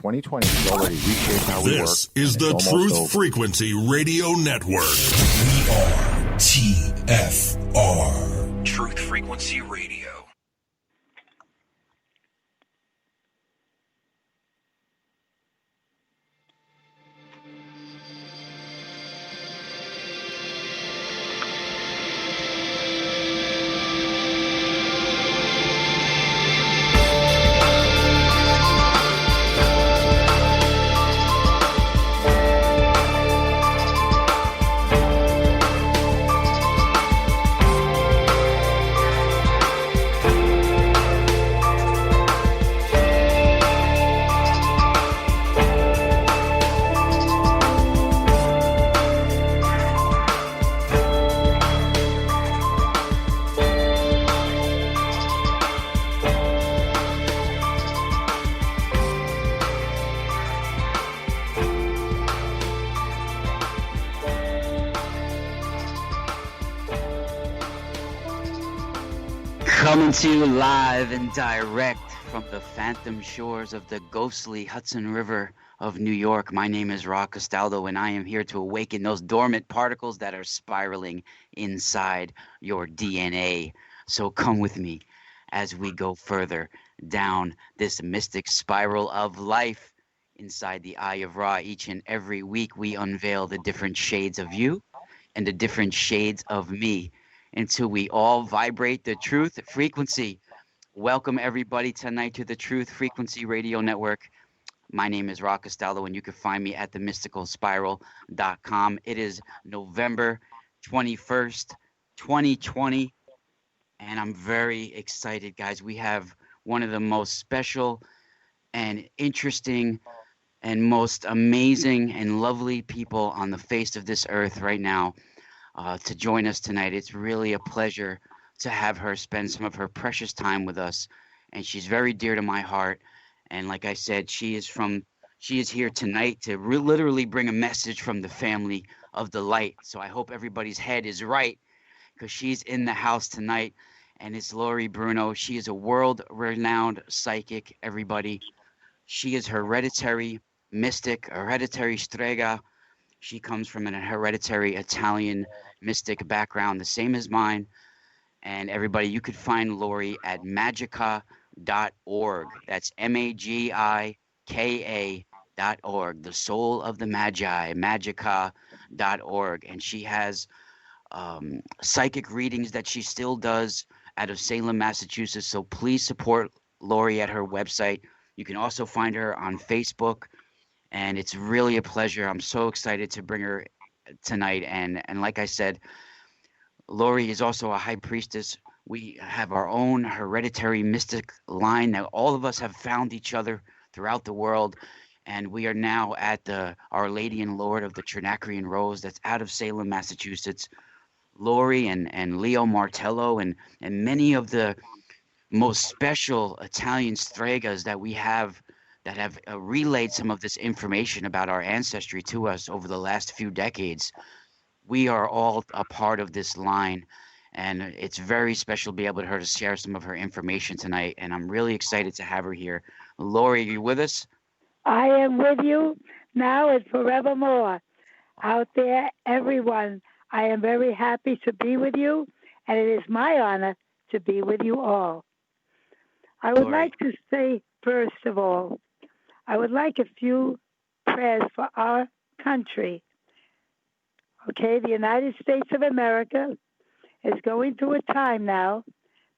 2020 has already reshaped how we work. This is the Truth Frequency Radio Network. We are TFR. Truth Frequency Radio. Coming to you live and direct from the phantom shores of the ghostly Hudson River of New York. My name is Castaldo, and I am here to awaken those dormant particles that are spiraling inside your DNA. So come with me as we go further down this mystic spiral of life inside the Eye of Ra. Each and every week we unveil the different shades of you and the different shades of me, until we all vibrate the truth frequency. Welcome everybody tonight to the Truth Frequency Radio Network. My name is Castaldo, and you can find me at themysticalspiral.com. It is November 21st, 2020, and I'm very excited, guys. We have one of the most special and interesting and most amazing and lovely people on the face of this earth right now to join us tonight. It's really a pleasure to have her spend some of her precious time with us, and she's very dear to my heart. And like I said, she is here tonight to literally bring a message from the family of the light. So I hope everybody's head is right, because she's in the house tonight, and it's Lori Bruno. She is a world-renowned psychic, everybody. She is hereditary mystic, hereditary strega. She comes from an hereditary Italian mystic background, the same as mine. And everybody, you could find Lori at magica.org. That's magika.org, the soul of the magi, magica.org. And she has psychic readings that she still does out of Salem, Massachusetts. So please support Lori at her website. You can also find her on Facebook. And it's really a pleasure. I'm so excited to bring her tonight. And like I said, Lori is also a high priestess. We have our own hereditary mystic line. Now, all of us have found each other throughout the world. And we are now at the Our Lady and Lord of the Trinacrian Rose that's out of Salem, Massachusetts. Lori and Leo Martello and many of the most special Italian stregas that we have that have relayed some of this information about our ancestry to us over the last few decades. We are all a part of this line, and it's very special to be able to her to share some of her information tonight, and I'm really excited to have her here. Lori, are you with us? I am with you now and forevermore. Out there, everyone, I am very happy to be with you, and it is my honor to be with you all. I would like to say, first of all, I would like a few prayers for our country. Okay, the United States of America is going through a time now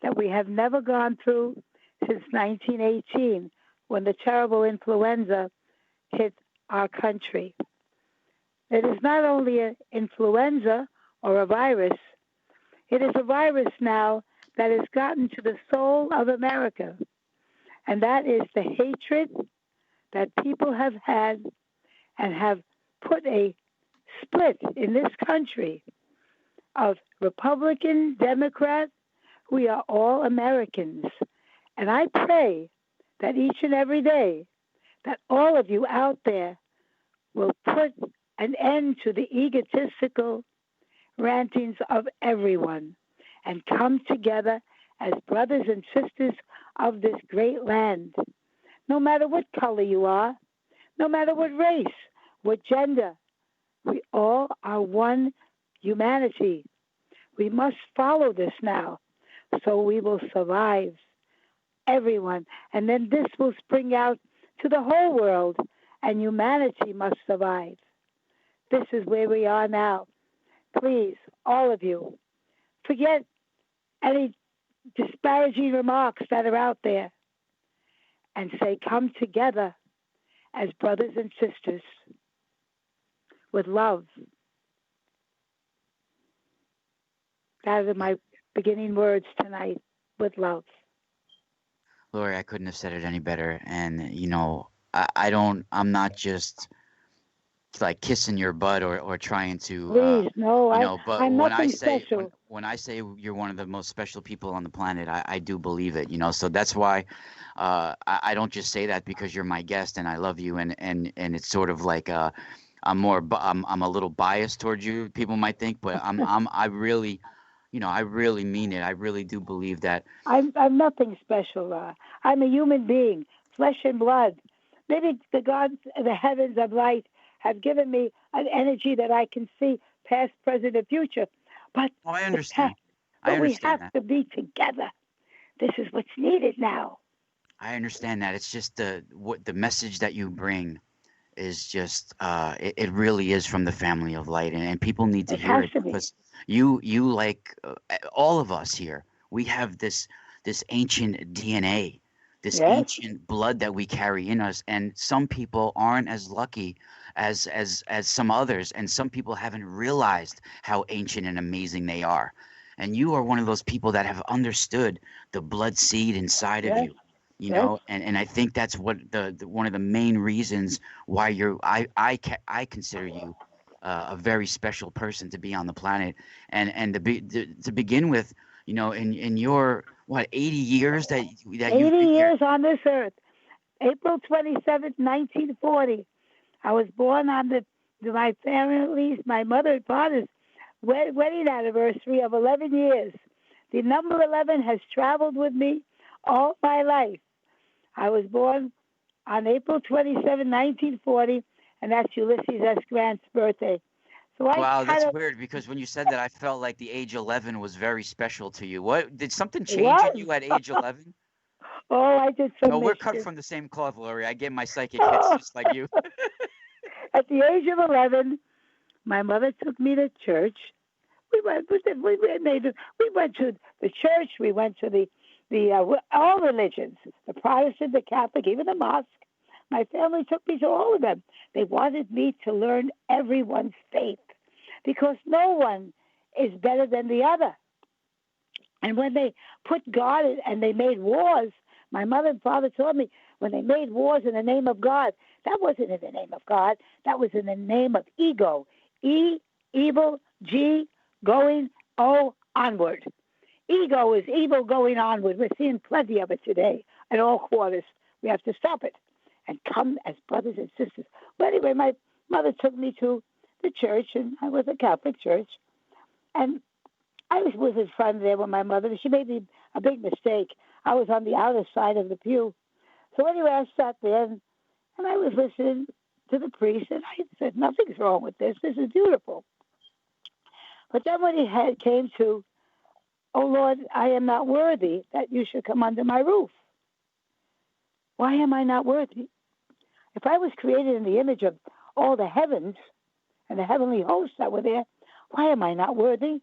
that we have never gone through since 1918, when the terrible influenza hit our country. It is not only an influenza or a virus, it is a virus now that has gotten to the soul of America, and that is the hatred that people have had and have put a split in this country of Republican, Democrat. We are all Americans. And I pray that each and every day that all of you out there will put an end to the egotistical rantings of everyone and come together as brothers and sisters of this great land. No matter what color you are, no matter what race, what gender. We all are one humanity. We must follow this now so we will survive, everyone. And then this will spring out to the whole world, and humanity must survive. This is where we are now. Please, all of you, forget any disparaging remarks that are out there and say, come together as brothers and sisters with love. That are my beginning words tonight, with love. Lori, I couldn't have said it any better. And, I'm not just like kissing your butt or trying to, Please, no, but I'm when nothing special. when I say you're one of the most special people on the planet, I do believe it, so that's why I don't just say that because you're my guest and I love you. And it's sort of like, I'm a little biased towards you, people might think, but I really, I really mean it. I really do believe that. I'm nothing special. I'm a human being, flesh and blood. Maybe the gods, the heavens of light, have given me an energy that I can see past, present, and future. But I understand. We have to be together. This is what's needed now. I understand that. It's just the message that you bring is just it really is from the family of light, and people need to hear it because you like all of us here, we have this ancient DNA, this ancient blood that we carry in us, and some people aren't as lucky as some others, and some people haven't realized how ancient and amazing they are. And you are one of those people that have understood the blood seed inside of you. And I think that's what the one of the main reasons why I consider you a very special person to be on the planet, and to begin with, in your 80 years that 80 years on this earth. April 27th, 1940. I was born on my family's, my mother and father's wedding anniversary of 11 years. The number 11 has traveled with me all my life. I was born on April 27, 1940, and that's Ulysses S. Grant's birthday. So wow, that's weird, because when you said that, I felt like the age 11 was very special to you. What did something change in you at age 11? Oh, I did some No, we're cut from the same cloth, Lori. I get my psychic hits just like you. At the age of 11, my mother took me to church. We went to the church. We went to all religions, the Protestant, the Catholic, even the mosque. My family took me to all of them. They wanted me to learn everyone's faith because no one is better than the other. And when they put God and they made wars, my mother and father told me when they made wars in the name of God, that wasn't in the name of God. That was in the name of ego. E, evil, G, going, O, onward. Ego is evil going onward. We're seeing plenty of it today in all quarters. We have to stop it and come as brothers and sisters. Well, anyway, my mother took me to the church, and I was a Catholic church. And I was in front there with my mother. She made me a big mistake. I was on the outer side of the pew. So anyway, I sat there, and I was listening to the priest, and I said, nothing's wrong with this. This is beautiful. But then when he came to, oh, Lord, I am not worthy that you should come under my roof. Why am I not worthy? If I was created in the image of all the heavens and the heavenly hosts that were there, why am I not worthy?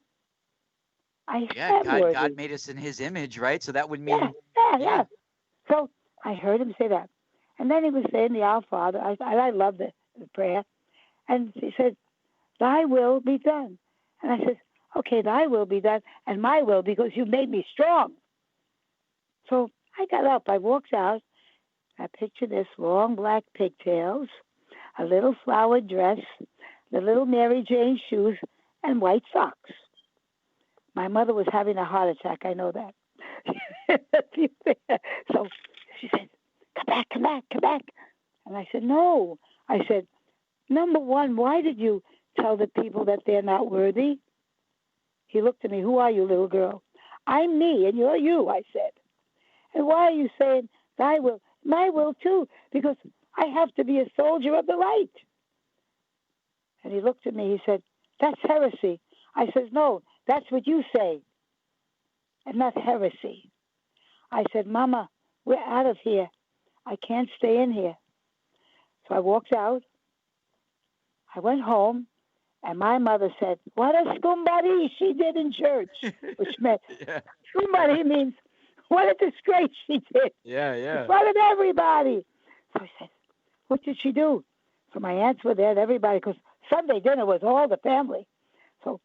God made us in his image, right? So that would mean... Yeah. So I heard him say that. And then he was saying the Our Father. I love the prayer. And he said, thy will be done. And I said, okay, thy will be done, and my will, because you made me strong. So I got up. I walked out. I pictured this long black pigtails, a little flowered dress, the little Mary Jane shoes, and white socks. My mother was having a heart attack. I know that. So she said, come back. And I said, no. I said, number one, why did you tell the people that they're not worthy? He looked at me, who are you, little girl? I'm me, and you're you, I said. And why are you saying thy will? My will, too, because I have to be a soldier of the light. And he looked at me. He said, that's heresy. I said, no, that's what you say, and not heresy. I said, Mama, we're out of here. I can't stay in here. So I walked out. I went home, and my mother said, what a scumbari she did in church, which meant scumbari means what a disgrace she did in front of everybody. So I said, what did she do? So my aunts were there and everybody, because Sunday dinner was all the family. So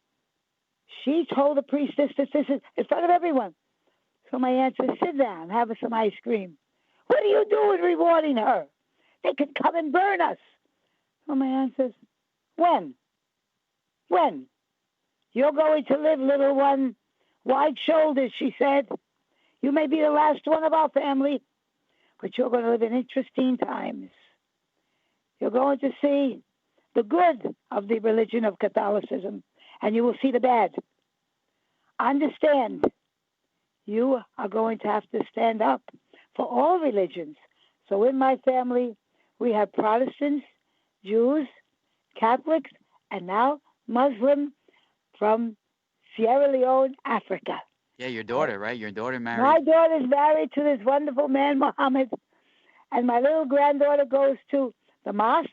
she told the priest this in front of everyone. So my aunt said, sit down, have some ice cream. What are you doing rewarding her? They could come and burn us. So my aunt says, when? When? You're going to live, little one. Wide shoulders, she said. You may be the last one of our family, but you're going to live in interesting times. You're going to see the good of the religion of Catholicism, and you will see the bad. Understand, you are going to have to stand up for all religions. So in my family, we have Protestants, Jews, Catholics, and now Muslim from Sierra Leone, Africa. Yeah, your daughter, right? Your daughter married. My daughter's married to this wonderful man, Muhammad, and my little granddaughter goes to the mosque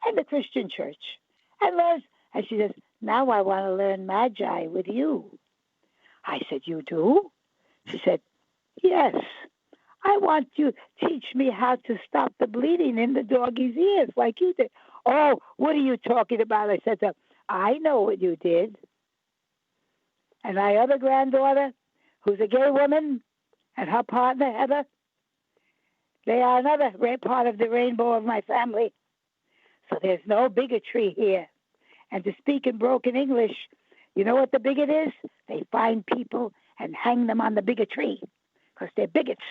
and the Christian church and learns. And she says, now I want to learn Magi with you. I said, you do? She said, yes. I want you to teach me how to stop the bleeding in the doggy's ears like you did. Oh, what are you talking about? I said to her, I know what you did. And my other granddaughter, who's a gay woman, and her partner, Heather, they are another part of the rainbow of my family. So there's no bigotry here. And to speak in broken English, you know what the bigot is? They find people and hang them on the bigotry because they're bigots.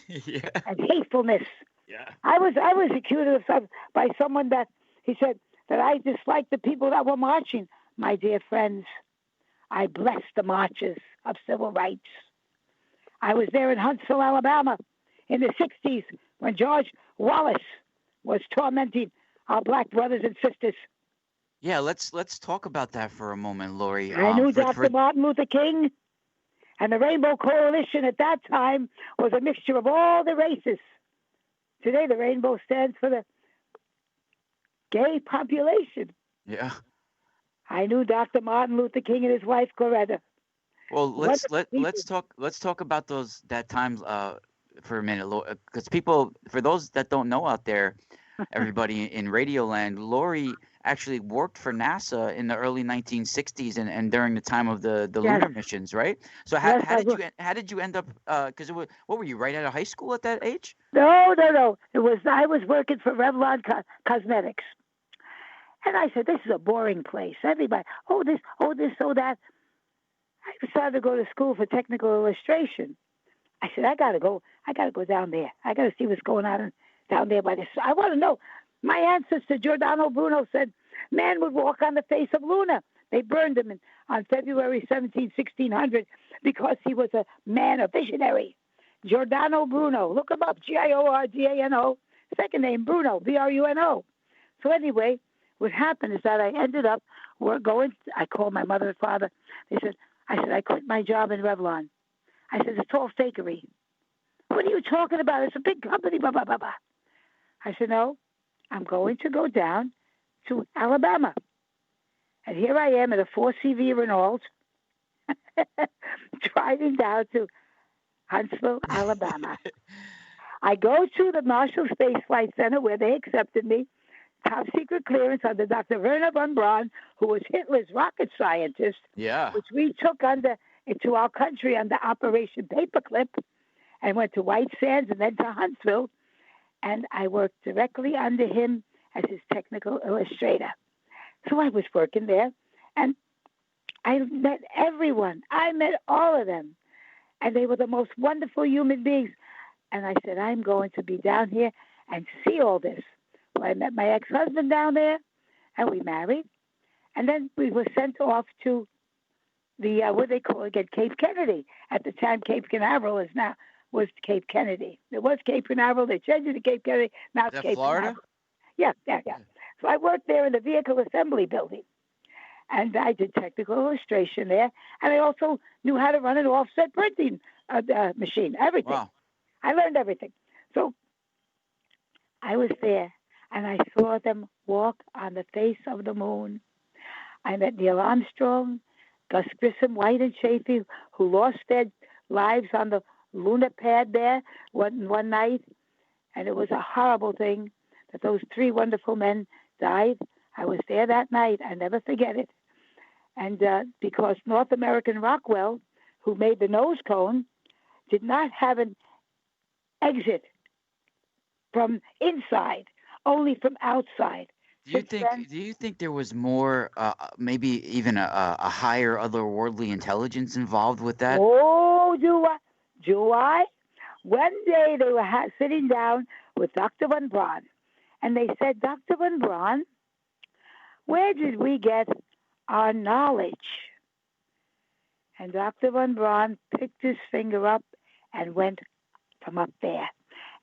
Yeah. And hatefulness. Yeah. I was accused of by someone that he said that I disliked the people that were marching. My dear friends, I blessed the marches of civil rights. I was there in Huntsville, Alabama, in the 60s when George Wallace was tormenting our black brothers and sisters. Yeah, let's talk about that for a moment, Lori. I knew Dr. Martin Luther King, and the Rainbow Coalition at that time was a mixture of all the races. Today, the rainbow stands for the gay population. Yeah. I knew Dr. Martin Luther King and his wife Coretta. Well, let's talk about that time for a minute, because people, for those that don't know out there, everybody in Radioland, Lori actually worked for NASA in the early 1960s and during the time of the lunar missions, right? So how did you end up? Because what were you, right out of high school at that age? No. I was working for Revlon Cosmetics, and I said, this is a boring place. Everybody, this, that. I decided to go to school for technical illustration. I said, I gotta go down there. I gotta see what's going on down there by this. I want to know. My ancestor, Giordano Bruno, said man would walk on the face of Luna. They burned him on February 17, 1600, because he was a man, a visionary. Giordano Bruno. Look him up, Giordano. Second name, Bruno, Bruno. So anyway, what happened is that I ended up I called my mother and father. I said, I quit my job in Revlon. I said, it's all fakery. What are you talking about? It's a big company, blah, blah, blah, blah. I said, no, I'm going to go down to Alabama. And here I am in a 4CV Renault, driving down to Huntsville, Alabama. I go to the Marshall Space Flight Center where they accepted me, top secret clearance under Dr. Werner von Braun, who was Hitler's rocket scientist, which we took into our country under Operation Paperclip, and went to White Sands and then to Huntsville. And I worked directly under him as his technical illustrator. So I was working there, and I met everyone. I met all of them, and they were the most wonderful human beings. And I said, I'm going to be down here and see all this. Well, I met my ex-husband down there, and we married. And then we were sent off to the, what they call again, Cape Kennedy. At the time, Cape Canaveral is now was Cape Kennedy. It was Cape Canaveral. They changed it to Cape Kennedy. Now Is it's that Cape Florida? Canaveral. Yeah. So I worked there in the vehicle assembly building. And I did technical illustration there. And I also knew how to run an offset printing machine, everything. Wow. I learned everything. So I was there, and I saw them walk on the face of the moon. I met Neil Armstrong, Gus Grissom, White, and Chafee, who lost their lives on the lunar pad there one night. And it was a horrible thing that those three wonderful men died. I was there that night. I never forget it. And because North American Rockwell, who made the nose cone, did not have an exit from inside, only from outside. Do you think there was more, maybe even a higher otherworldly intelligence involved with that? Oh, do I? One day they were sitting down with Dr. Von Braun, and they said, Dr. Von Braun, where did we get our knowledge? And Dr. Von Braun picked his finger up and went from up there.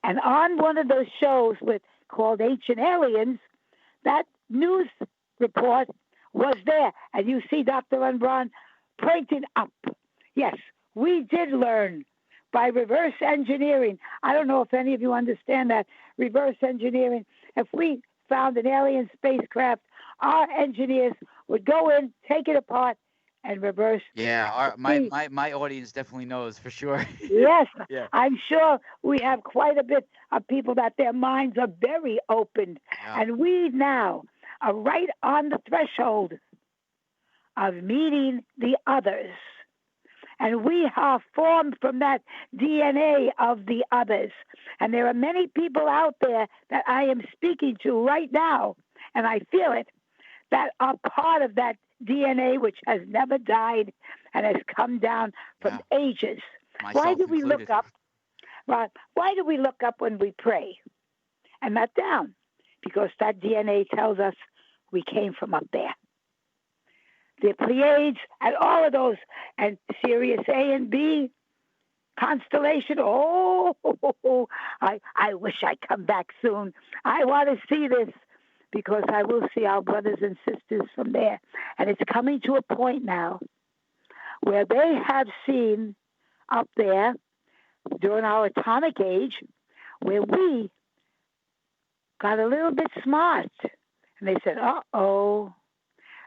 And on one of those shows called Ancient Aliens, that news report was there. And you see Dr. Von Braun pointing up. Yes, we did learn by reverse engineering. I don't know if any of you understand that. Reverse engineering. If we found an alien spacecraft, our engineers would go in, take it apart, and reverse. Yeah, my audience definitely knows for sure. Yes, Yeah. I'm sure we have quite a bit of people that their minds are very open. Yeah. And we now are right on the threshold of meeting the others. And we are formed from that DNA of the others. And there are many people out there that I am speaking to right now, and I feel it, that are part of that DNA which has never died and has come down from ages. Myself Why do we included. look up? Well, why do we look up when we pray and not down? Because that DNA tells us we came from up there. The Pleiades and all of those, and Sirius A and B, constellation. Oh, I wish I'd come back soon. I want to see this because I will see our brothers and sisters from there. And it's coming to a point now where they have seen up there during our atomic age where we got a little bit smart. And they said, uh-oh.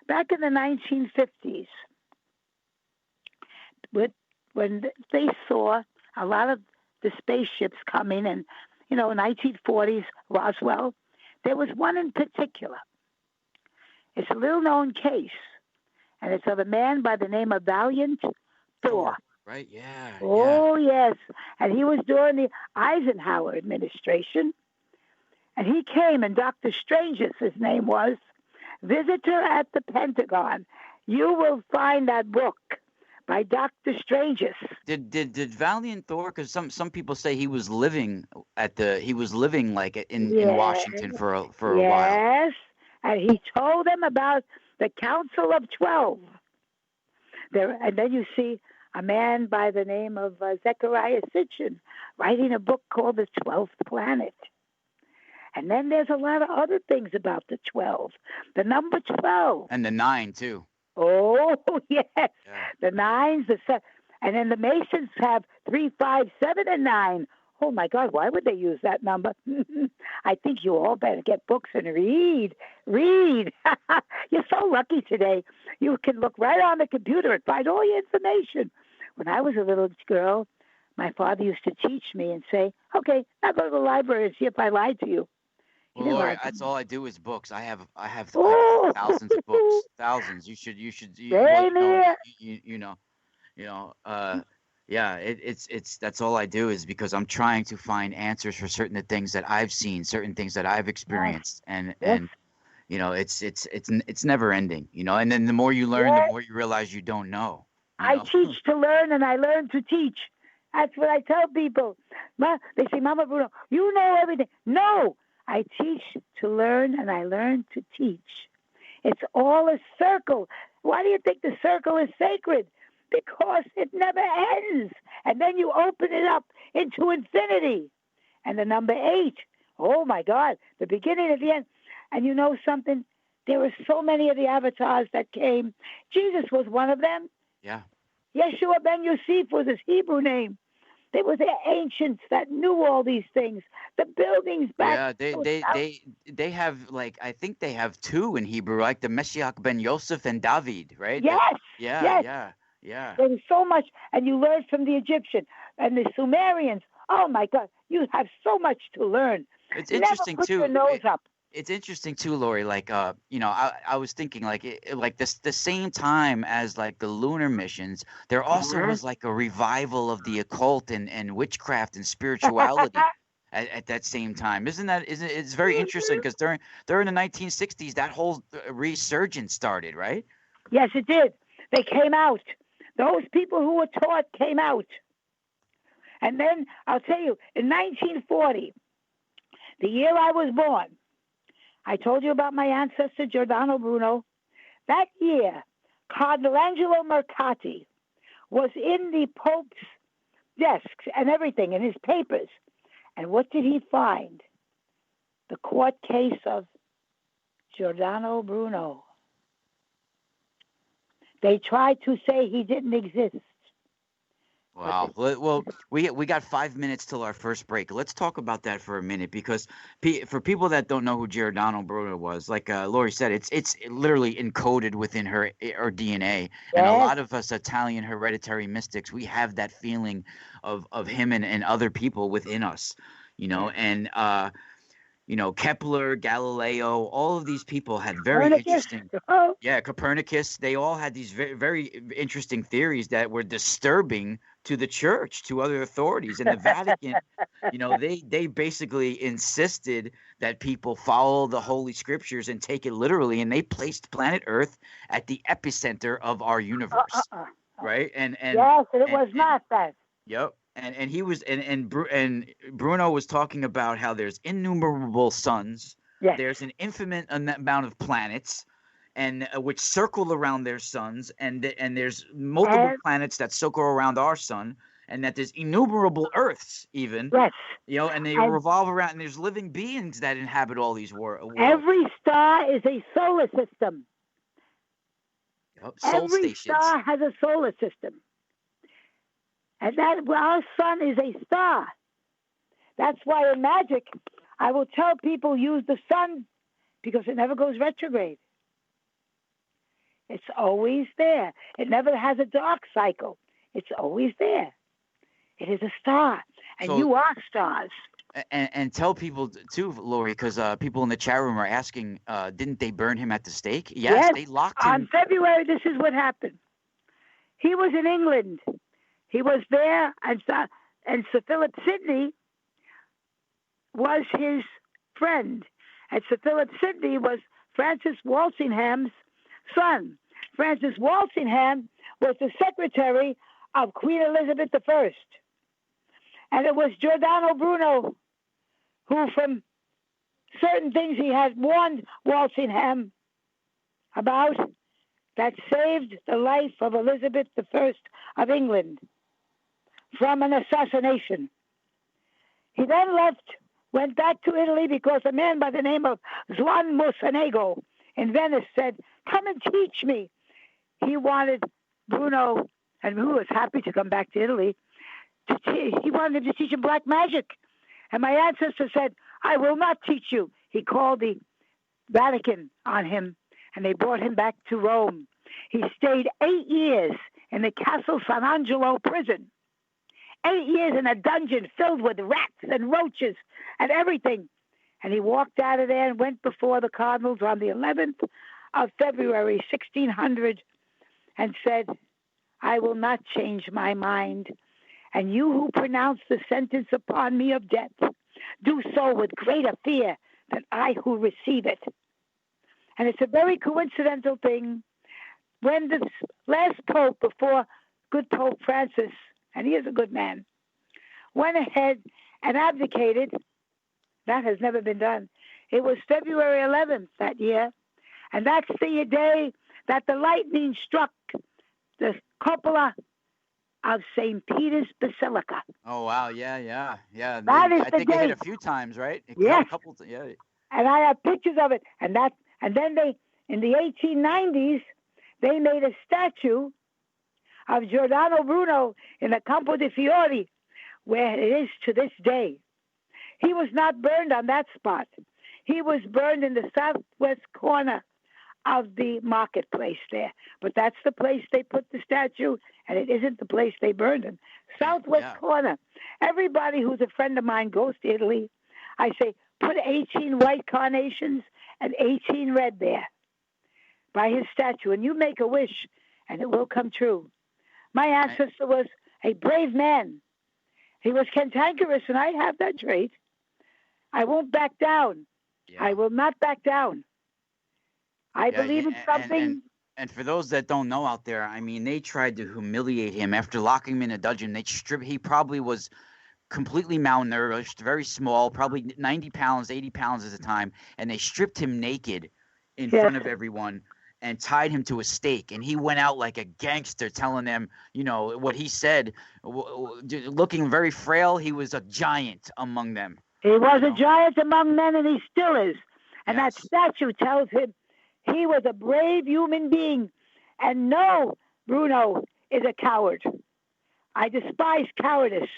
Back in the 1950s, when they saw a lot of the spaceships coming, and, 1940s, Roswell, there was one in particular. It's a little-known case, and it's of a man by the name of Valiant Thor. Right, yeah. Oh, yes. And he was during the Eisenhower administration, and he came, and Dr. Strange's, his name was, Visitor at the Pentagon. You will find that book by Dr. Strange's. Did Valiant Thor? Because some people say he was living like in Washington for a while. Yes, and he told them about the Council of 12. And then you see a man by the name of Zechariah Sitchin writing a book called The 12th Planet. And then there's a lot of other things about the 12. The number 12. And the 9, too. Oh, yes. Yeah. The 9s, the 7. And then the Masons have 3, 5, 7, and 9. Oh, my God, why would they use that number? I think you all better get books and read. Read. You're so lucky today. You can look right on the computer and find all your information. When I was a little girl, my father used to teach me and say, okay, now go to the library and see if I lied to you. Well, Lori, that's all I do is books. I have thousands of books, thousands. You should. It's that's all I do is because I'm trying to find answers for certain things that I've seen, certain things that I've experienced, and it's never ending, and then the more you learn, the more you realize you don't know. I teach to learn, and I learn to teach. That's what I tell people. They say, Mama Bruno, you know everything. No. I teach to learn, and I learn to teach. It's all a circle. Why do you think the circle is sacred? Because it never ends. And then you open it up into infinity. And the number 8, oh my God, the beginning and the end. And you know something? There were so many of the avatars that came. Jesus was one of them. Yeah. Yeshua ben Yosef was his Hebrew name. There were the ancients that knew all these things. The buildings back. Yeah, they have, like, I think they have 2 in Hebrew, like the Meshiach ben Yosef and David, right? Yes, Yeah, yes. yeah. There was so much, and you learned from the Egyptian and the Sumerians. Oh my God, you have so much to learn. It's Never interesting put too. your nose up. It's interesting too, Lori. Like, I was thinking, like, like this, the same time as like the lunar missions, there also was like a revival of the occult and witchcraft and spirituality at that same time. Isn't it's very interesting because during the 1960s, that whole resurgence started, right? Yes, it did. They came out. Those people who were taught came out. And then I'll tell you, in 1940, the year I was born, I told you about my ancestor, Giordano Bruno. That year, Cardinal Angelo Mercati was in the Pope's desks and everything, in his papers. And what did he find? The court case of Giordano Bruno. They tried to say he didn't exist. Wow. Well, we got 5 minutes till our first break. Let's talk about that for a minute, because for people that don't know who Giordano Bruno was, like Lori said, it's literally encoded within her DNA. And a Yes. lot of us Italian hereditary mystics, we have that feeling of him and other people within us, and Kepler, Galileo, all of these people had very interesting. Oh, Yeah, Copernicus, they all had these very, very interesting theories that were disturbing to the church, to other authorities. And the Vatican, they basically insisted that people follow the Holy Scriptures and take it literally. And they placed planet Earth at the epicenter of our universe, right? And yes, and it was not that. Yep. And he was and Bruno was talking about how there's innumerable suns. Yes. There's an infinite amount of planets, and which circle around their suns, and there's multiple planets that circle around our sun, and that there's innumerable Earths even. Yes. And they revolve around, and there's living beings that inhabit all these worlds. Every star is a solar system. Yep. Soul Every stations. star has a solar system. And our sun is a star. That's why in magic, I will tell people use the sun because it never goes retrograde. It's always there. It never has a dark cycle. It's always there. It is a star. And you are stars. And tell people too, Lori, because people in the chat room are asking, didn't they burn him at the stake? Yes, they locked him. On February, this is what happened. He was in England. He was there, and Sir Philip Sidney was his friend. And Sir Philip Sidney was Francis Walsingham's son. Francis Walsingham was the secretary of Queen Elizabeth I. And it was Giordano Bruno who, from certain things he had warned Walsingham about, that saved the life of Elizabeth I of England from an assassination. He then went back to Italy because a man by the name of Juan Mocenigo in Venice said, "Come and teach me." He wanted Bruno, and who was happy to come back to Italy, he wanted him to teach him black magic. And my ancestor said, "I will not teach you." He called the Vatican on him, and they brought him back to Rome. He stayed 8 years in the Castle San Angelo prison. 8 years in a dungeon filled with rats and roaches and everything. And he walked out of there and went before the cardinals on the 11th of February, 1600, and said, "I will not change my mind. And you who pronounce the sentence upon me of death, do so with greater fear than I who receive it." And it's a very coincidental thing. When the last pope, before good Pope Francis, and he is a good man, went ahead and abdicated, that has never been done. It was February 11th that year, and that's the day that the lightning struck the cupola of St. Peter's Basilica. Oh wow, yeah. That is I the think it hit date. a few times, right? It Yes. a couple. Yeah. And I have pictures of it. And then they, in the 1890s, they made a statue of Giordano Bruno in the Campo di Fiori, where it is to this day. He was not burned on that spot. He was burned in the southwest corner of the marketplace there. But that's the place they put the statue, and it isn't the place they burned him. Southwest corner. Everybody who's a friend of mine goes to Italy. I say, put 18 white carnations and 18 red there by his statue, and you make a wish, and it will come true. My ancestor was a brave man. He was cantankerous, and I have that trait. I won't back down. Yeah. I will not back down. I believe in something. And for those that don't know out there, I mean, they tried to humiliate him after locking him in a dungeon. He probably was completely malnourished, very small, probably 90 pounds, 80 pounds at the time, and they stripped him naked in front of everyone and tied him to a stake. And he went out like a gangster, telling them, what he said, looking very frail. He was a giant among them. He was a giant among men, and he still is. And that statue tells him he was a brave human being. And no, Bruno is a coward. I despise cowardice.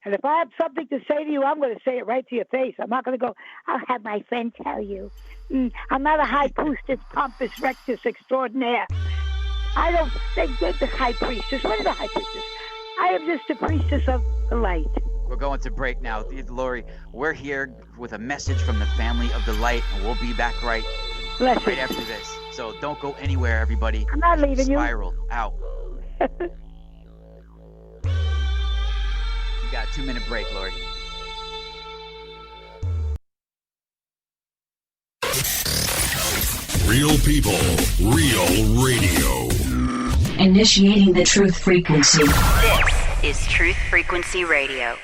And if I have something to say to you, I'm going to say it right to your face. I'm not going to go, I'll have my friend tell you. I'm not a high priestess, pompous rectus extraordinaire. I don't think that the high priestess. What is a high priestess? I am just a priestess of the light. We're going to break now. Lori, we're here with a message from the family of the light, and we'll be back right after this. So don't go anywhere, everybody. I'm not leaving you. Spiral out. You got a 2-minute break, Lori. Real people, real radio. Initiating the truth frequency. This is Truth Frequency Radio.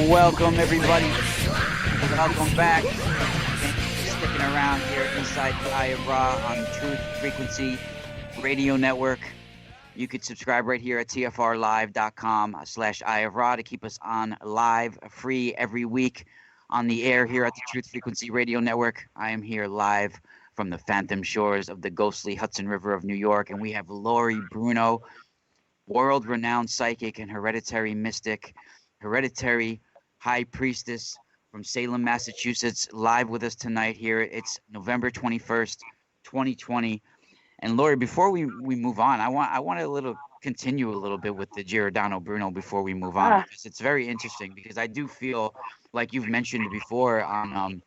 Welcome, everybody. Welcome back. Thanks for sticking around here inside the Eye of Ra on Truth Frequency Radio Network. You could subscribe right here at tfrlive.com/Eye of Ra to keep us on live, free every week on the air here at the Truth Frequency Radio Network. I am here live from the phantom shores of the ghostly Hudson River of New York, and we have Lori Bruno, world-renowned psychic and hereditary mystic, hereditary high priestess from Salem, Massachusetts, live with us tonight here. It's November 21st, 2020. And Lori, before we move on, I want to continue a little bit with the Giordano Bruno before we move on, because it's very interesting, because I do feel like you've mentioned before on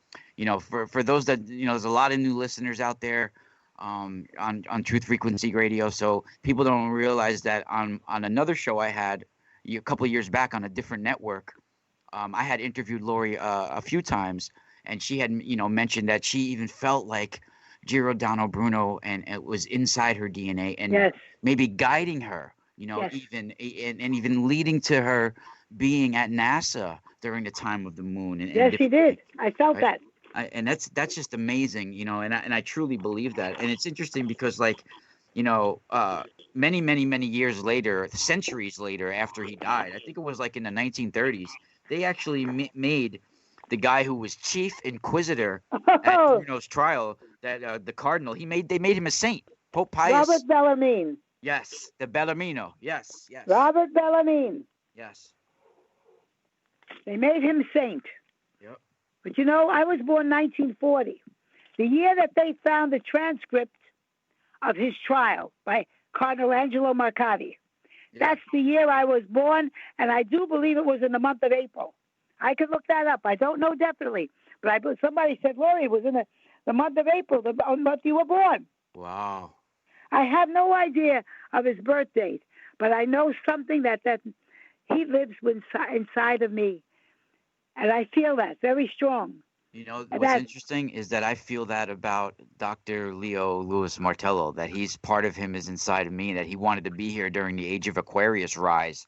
for those that, there's a lot of new listeners out there on Truth Frequency Radio, so people don't realize that on another show I had a couple of years back on a different network, I had interviewed Lori a few times, and she had mentioned that she even felt like Giordano Bruno, and it was inside her DNA, and maybe guiding her, even leading to her being at NASA during the time of the moon. Yes, she did. I felt that. And that's just amazing, and I truly believe that. And it's interesting because, many, many, many years later, centuries later after he died, I think it was like in the 1930s, they actually made the guy who was chief inquisitor at Bruno's trial, that the cardinal, they made him a saint. Pope Pius. Robert Bellarmine. Yes, the Bellarmino. Yes. Robert Bellarmine. Yes. They made him saint. Yep. But I was born 1940. The year that they found the transcript of his trial by Cardinal Angelo Marcotti. That's the year I was born, and I do believe it was in the month of April. I could look that up. I don't know definitely, but somebody said, Lori, it was in the month of April, the month you were born. Wow. I have no idea of his birth date, but I know something that he lives inside of me, and I feel that very strong. You know, what's interesting is that I feel that about Dr. Leo Louis Martello, that he's part of him is inside of me, that he wanted to be here during the age of Aquarius rise.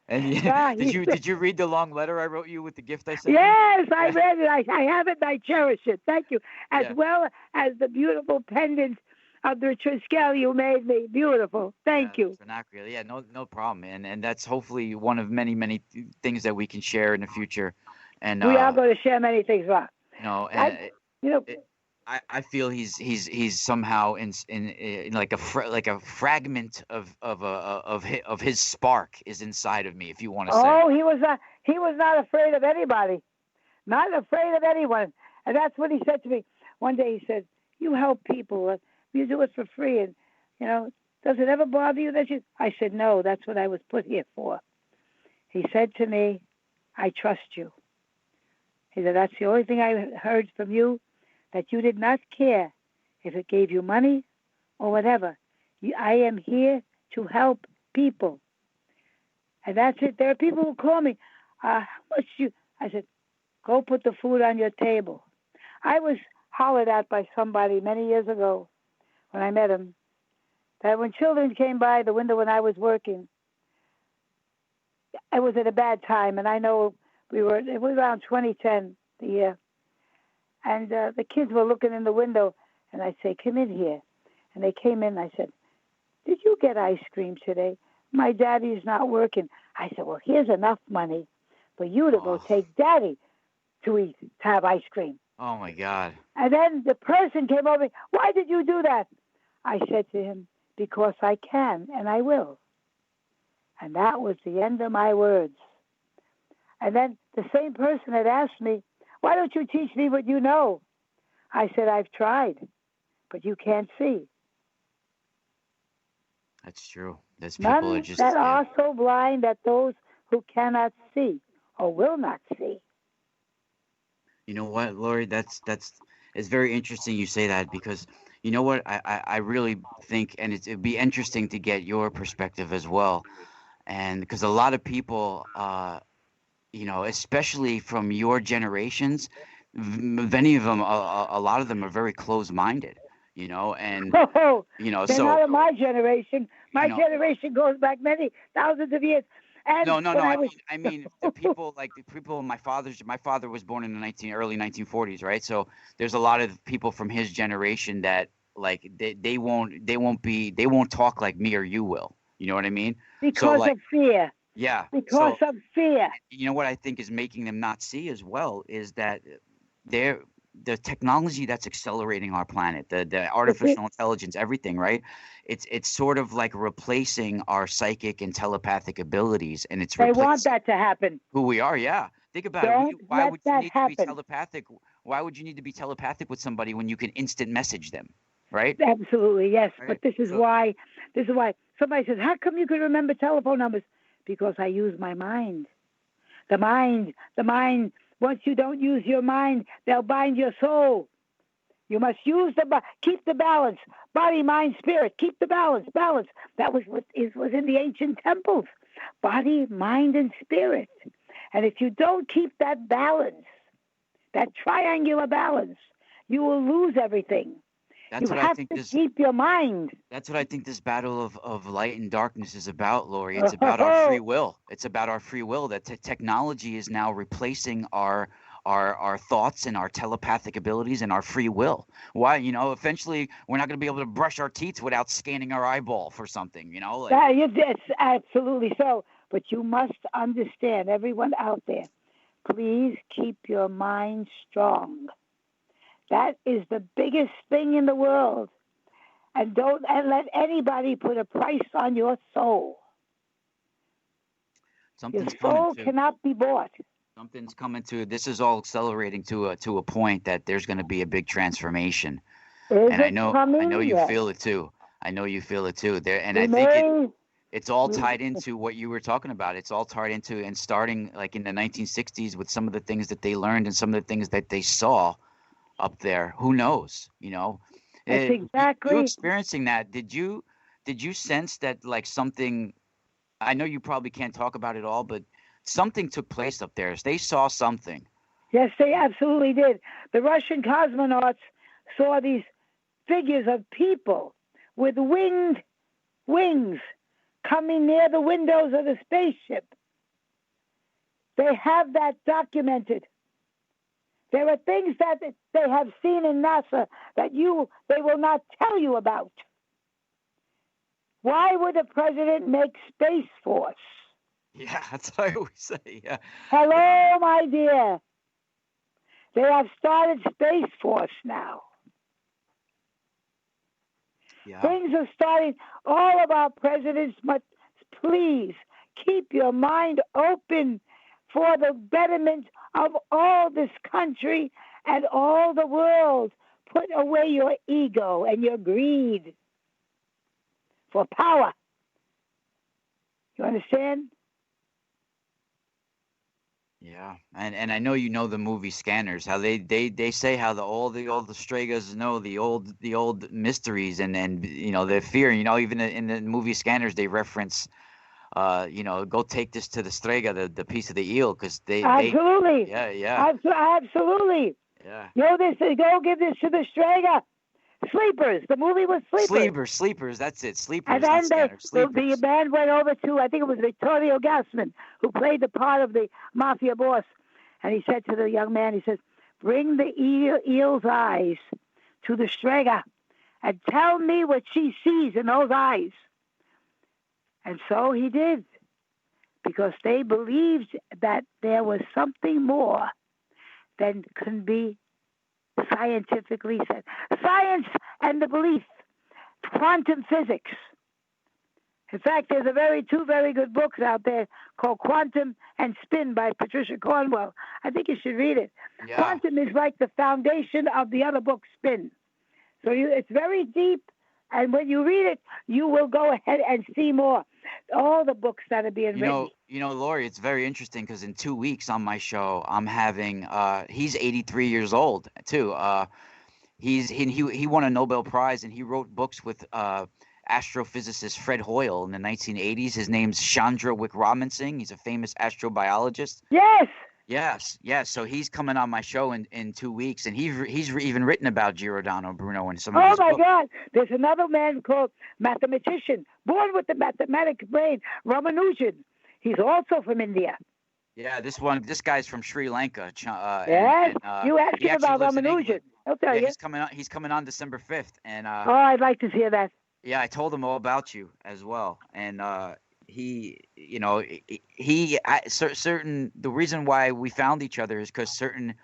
And did you read the long letter I wrote you with the gift I sent you? Yes, I read it. I have it and I cherish it. Thank you. As well as the beautiful pendant of the Triskel you made me. Beautiful. Thank you. Vernacular. Yeah, no problem. And that's hopefully one of many, many things that we can share in the future. And we are going to share many things, Rock. I feel he's somehow in like a fragment of his spark is inside of me, if you want to say. Oh, he was not afraid of anybody, not afraid of anyone, and that's what he said to me one day. He said, "You help people, you do it for free, and does it ever bother you that you?" I said, "No, that's what I was put here for." He said to me, "I trust you." He said, "That's the only thing I heard from you, that you did not care if it gave you money or whatever. I am here to help people." And that's it. There are people who call me, how much I said, "Go put the food on your table." I was hollered at by somebody many years ago when I met him, that when children came by the window when I was working, it was at a bad time, and I know it was around 2010, the year. And the kids were looking in the window, and I'd say, "Come in here." And they came in, and I said, "Did you get ice cream today? My daddy's not working." I said, "Well, here's enough money for you to go take daddy to have ice cream." Oh, my God. And then the person came over, "Why did you do that?" I said to him, "Because I can, and I will." And that was the end of my words. And then the same person had asked me, "Why don't you teach me what you know?" I said, "I've tried, but you can't see." That's true. There's None people just that are so blind that those who cannot see or will not see. You know what, Lori? It's very interesting you say that, because you know what, I really think, and it'd be interesting to get your perspective as well, and because a lot of people, especially from your generations, many of them, a lot of them are very closed-minded, and they're so not of my generation. My generation goes back many thousands of years. And no. I mean the people my father was born in the early 1940s, right? So there's a lot of people from his generation that they won't talk like me or you will. You know what I mean? Because of fear. Yeah. Because of fear. You know what I think is making them not see as well is that the technology that's accelerating our planet, the artificial intelligence, everything, right? It's sort of like replacing our psychic and telepathic abilities, and they want that to happen. Who we are, yeah. Think about it. Why would you need to be telepathic? Why would you need to be telepathic with somebody when you can instant message them, right? Absolutely, yes. Right? But this is why somebody says, "How come you can remember telephone numbers?" Because I use my mind. The mind. Once you don't use your mind, they'll bind your soul. You must use keep the balance. Body, mind, spirit. Keep the balance. Balance. That was what was in the ancient temples. Body, mind, and spirit. And if you don't keep that balance, that triangular balance, you will lose everything. You have to keep your mind. That's what I think this battle of light and darkness is about, Lori. It's about our free will. It's about our free will. That technology is now replacing our thoughts and our telepathic abilities and our free will. Why? Eventually we're not going to be able to brush our teeth without scanning our eyeball for something. It's absolutely so. But you must understand, everyone out there, please keep your mind strong. That is the biggest thing in the world. And don't let anybody put a price on your soul. Your soul cannot be bought. Something's coming to. This is all accelerating to a point that there's going to be a big transformation. I know you feel it too. I know you feel it too. There, and I think It's all tied into what you were talking about. It's all tied into and starting like in the 1960s with some of the things that they learned and some of the things that they saw up there. Who knows? That's You exactly. experiencing that? Did you sense that like something? I know you probably can't talk about it all, but something took place up there. They saw something. Yes, they absolutely did. The Russian cosmonauts saw these figures of people with winged wings coming near the windows of the spaceship. They have that documented. There are things that they have seen in NASA that they will not tell you about. Why would a president make Space Force? Yeah, that's what I always say. Yeah. Hello, my dear. They have started Space Force now. Yeah. Things are starting. All of our presidents must please keep your mind open for the betterment of all this country and all the world. Put away your ego and your greed for power. You understand? Yeah, and I know you know the movie Scanners, how they say how all the Stragas know the old mysteries and their fear. Even in the movie Scanners they reference go take this to the Strega, the piece of the eel, because absolutely. Yeah. Absolutely. Yeah. Go give this to the Strega. Sleepers. The movie was Sleepers. That's it. Sleepers. And then the band went over to, I think it was Vittorio Gassman, who played the part of the mafia boss. And he said to the young man, he says, bring the eel's eyes to the Strega and tell me what she sees in those eyes. And so he did, because they believed that there was something more than can be scientifically said. Science and the belief, quantum physics. In fact, there's two very good books out there called Quantum and Spin by Patricia Cornwell. I think you should read it. Yeah. Quantum is like the foundation of the other book, Spin. So it's very deep, and when you read it, you will go ahead and see more. All the books that are being written. Lori, it's very interesting because in 2 weeks on my show, I'm having he's 83 years old too. He won a Nobel Prize and he wrote books with astrophysicist Fred Hoyle in the 1980s. His name's Chandra Wickramansingh. He's a famous astrobiologist. Yes. So he's coming on my show in 2 weeks, and he's even written about Giordano Bruno and some of his books. Oh my God! There's another man called mathematician, born with the mathematic brain, Ramanujan. He's also from India. Yeah, this guy's from Sri Lanka. Yes, you asked him about Ramanujan. He'll tell you. He's coming on December 5th, and I'd like to hear that. Yeah, I told him all about you as well, and certain the reason why we found each other is because certain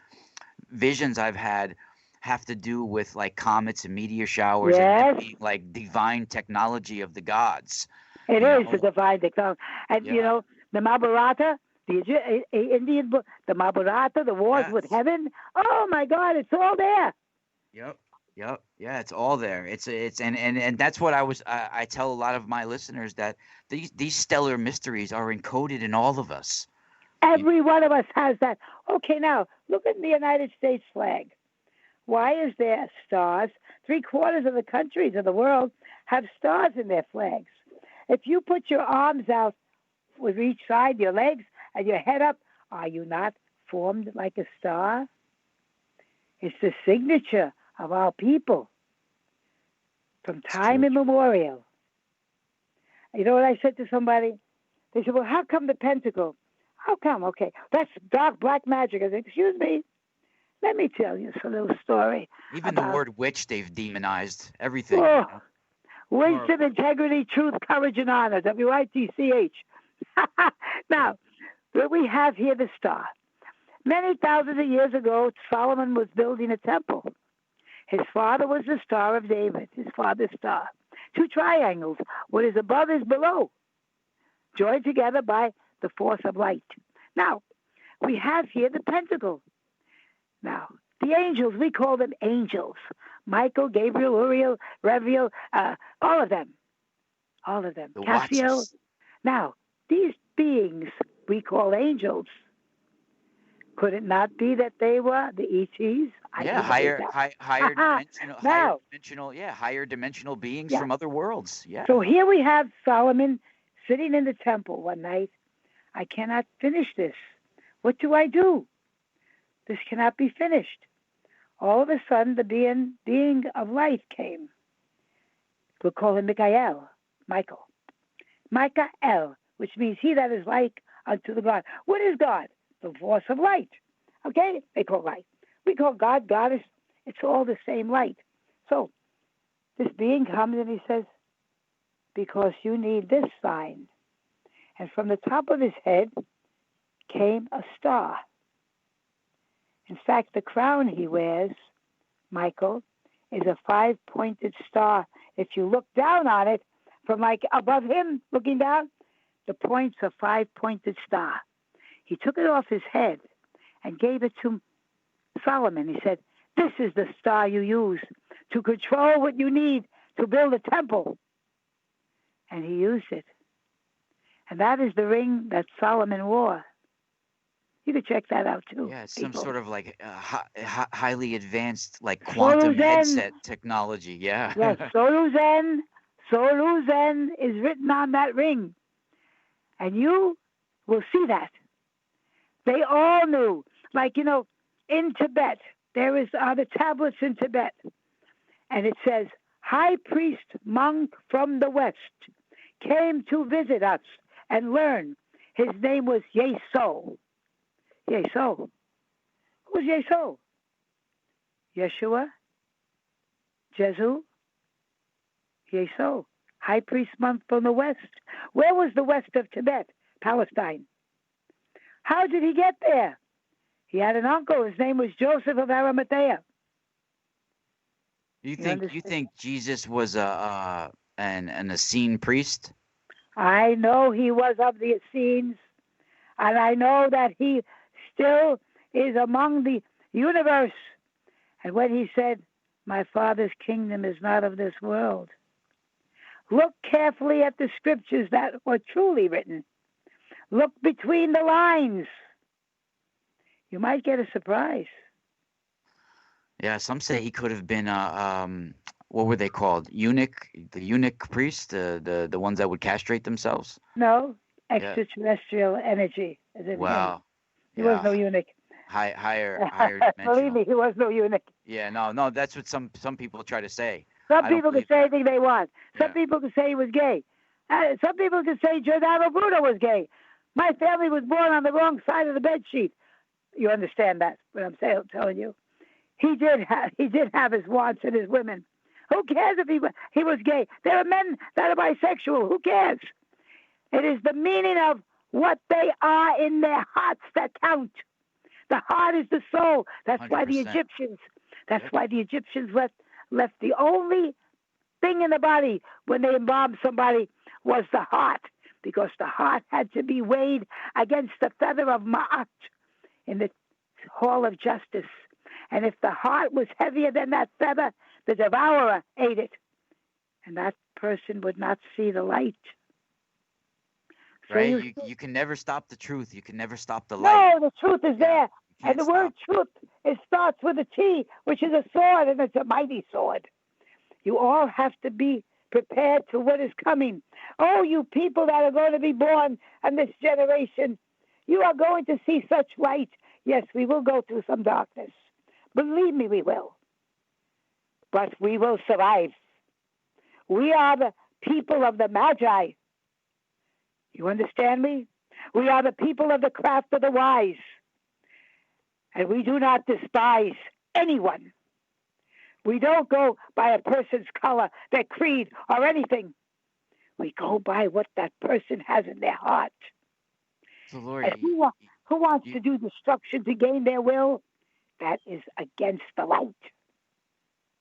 visions I've had have to do with like comets and meteor showers and like divine technology of the gods. It is the divine technology, and the Mahabharata, the Indian book, the Mahabharata, the wars with heaven. Oh my God, it's all there. Yep. Yeah, it's all there. It's and that's what I tell a lot of my listeners, that these stellar mysteries are encoded in all of us. Every one of us has that. Okay, now look at the United States flag. Why is there stars? 3/4 of the countries of the world have stars in their flags. If you put your arms out with each side, your legs, and your head up, are you not formed like a star? It's the signature of our people from time immemorial. You know what I said to somebody? They said, well, how come the pentacle? How come? Okay, that's dark black magic. I said, excuse me, let me tell you a little story. Even the word witch, they've demonized everything. Oh, wisdom, integrity, truth, courage, and honor. WITCH. Now, we have here the star. Many thousands of years ago, Solomon was building a temple. His father was the Star of David, his father's star. 2 triangles. What is above is below, joined together by the force of light. Now, we have here the pentacle. Now, the angels, we call them angels. Michael, Gabriel, Uriel, Reviel, all of them. All of them. The Cassio. Watchers. Now, these beings we call angels, could it not be that they were the ETs? I Yeah, believe higher that. Now, higher dimensional beings yeah. from other worlds. Yeah. So here we have Solomon sitting in the temple one night. I cannot finish this. What do I do? This cannot be finished. All of a sudden, the being of light came. We'll call him Michael. Michael, which means he that is like unto the God. What is God? The force of light. Okay? They call light. We call God, God is, it's all the same light. So, this being comes and he says, because you need this sign. And from the top of his head came a star. In fact, the crown he wears, Michael, is a 5-pointed star. If you look down on it, from like above him, looking down, the point's a 5-pointed star. He took it off his head and gave it to Solomon. He said, this is the star you use to control what you need to build a temple. And he used it. And that is the ring that Solomon wore. You could check that out too. Yeah, it's people. some sort of like highly advanced like quantum headset technology. Yeah. Yes, Soluzen is written on that ring. And you will see that. They all knew. Like, in Tibet, there are the tablets in Tibet. And it says, High Priest Monk from the West came to visit us and learn. His name was Yeso. Yeso. Who was Yeso? Yeshua? Jesu? Yeso. High Priest Monk from the West. Where was the west of Tibet? Palestine. How did he get there? He had an uncle. His name was Joseph of Arimathea. You think Jesus was an Essene priest? I know he was of the Essenes, and I know that he still is among the universe. And when he said, my Father's kingdom is not of this world, look carefully at the scriptures that were truly written. Look between the lines. You might get a surprise. Yeah, some say he could have been what were they called? Eunuch, the eunuch priest, the ones that would castrate themselves. No, extraterrestrial energy. Wow. He was no eunuch. Higher dimensional. Believe me, he was no eunuch. Yeah, no, that's what some people try to say. Some people can say anything they want. Some people can say he was gay. Some people can say Giordano Bruno was gay. My family was born on the wrong side of the bed sheet. You understand that? What I'm telling you. He did have his wants and his women. Who cares if he was gay? There are men that are bisexual. Who cares? It is the meaning of what they are in their hearts that count. The heart is the soul. That's 100%. Why the Egyptians. That's why the Egyptians left the only thing in the body when they embalmed somebody was the heart, because the heart had to be weighed against the feather of Ma'at in the hall of justice. And if the heart was heavier than that feather, the devourer ate it. And that person would not see the light. So right? You can never stop the truth. You can never stop the light. No, the truth is there. And the word truth, it starts with a T, which is a sword, and it's a mighty sword. You all have to be prepared to what is coming. Oh, you people that are going to be born in this generation, you are going to see such light. Yes, we will go through some darkness. Believe me, we will. But we will survive. We are the people of the Magi. You understand me? We are the people of the craft of the wise. And we do not despise anyone. We don't go by a person's color, their creed, or anything. We go by what that person has in their heart. So, Lord, and who wants to do destruction to gain their will? That is against the light.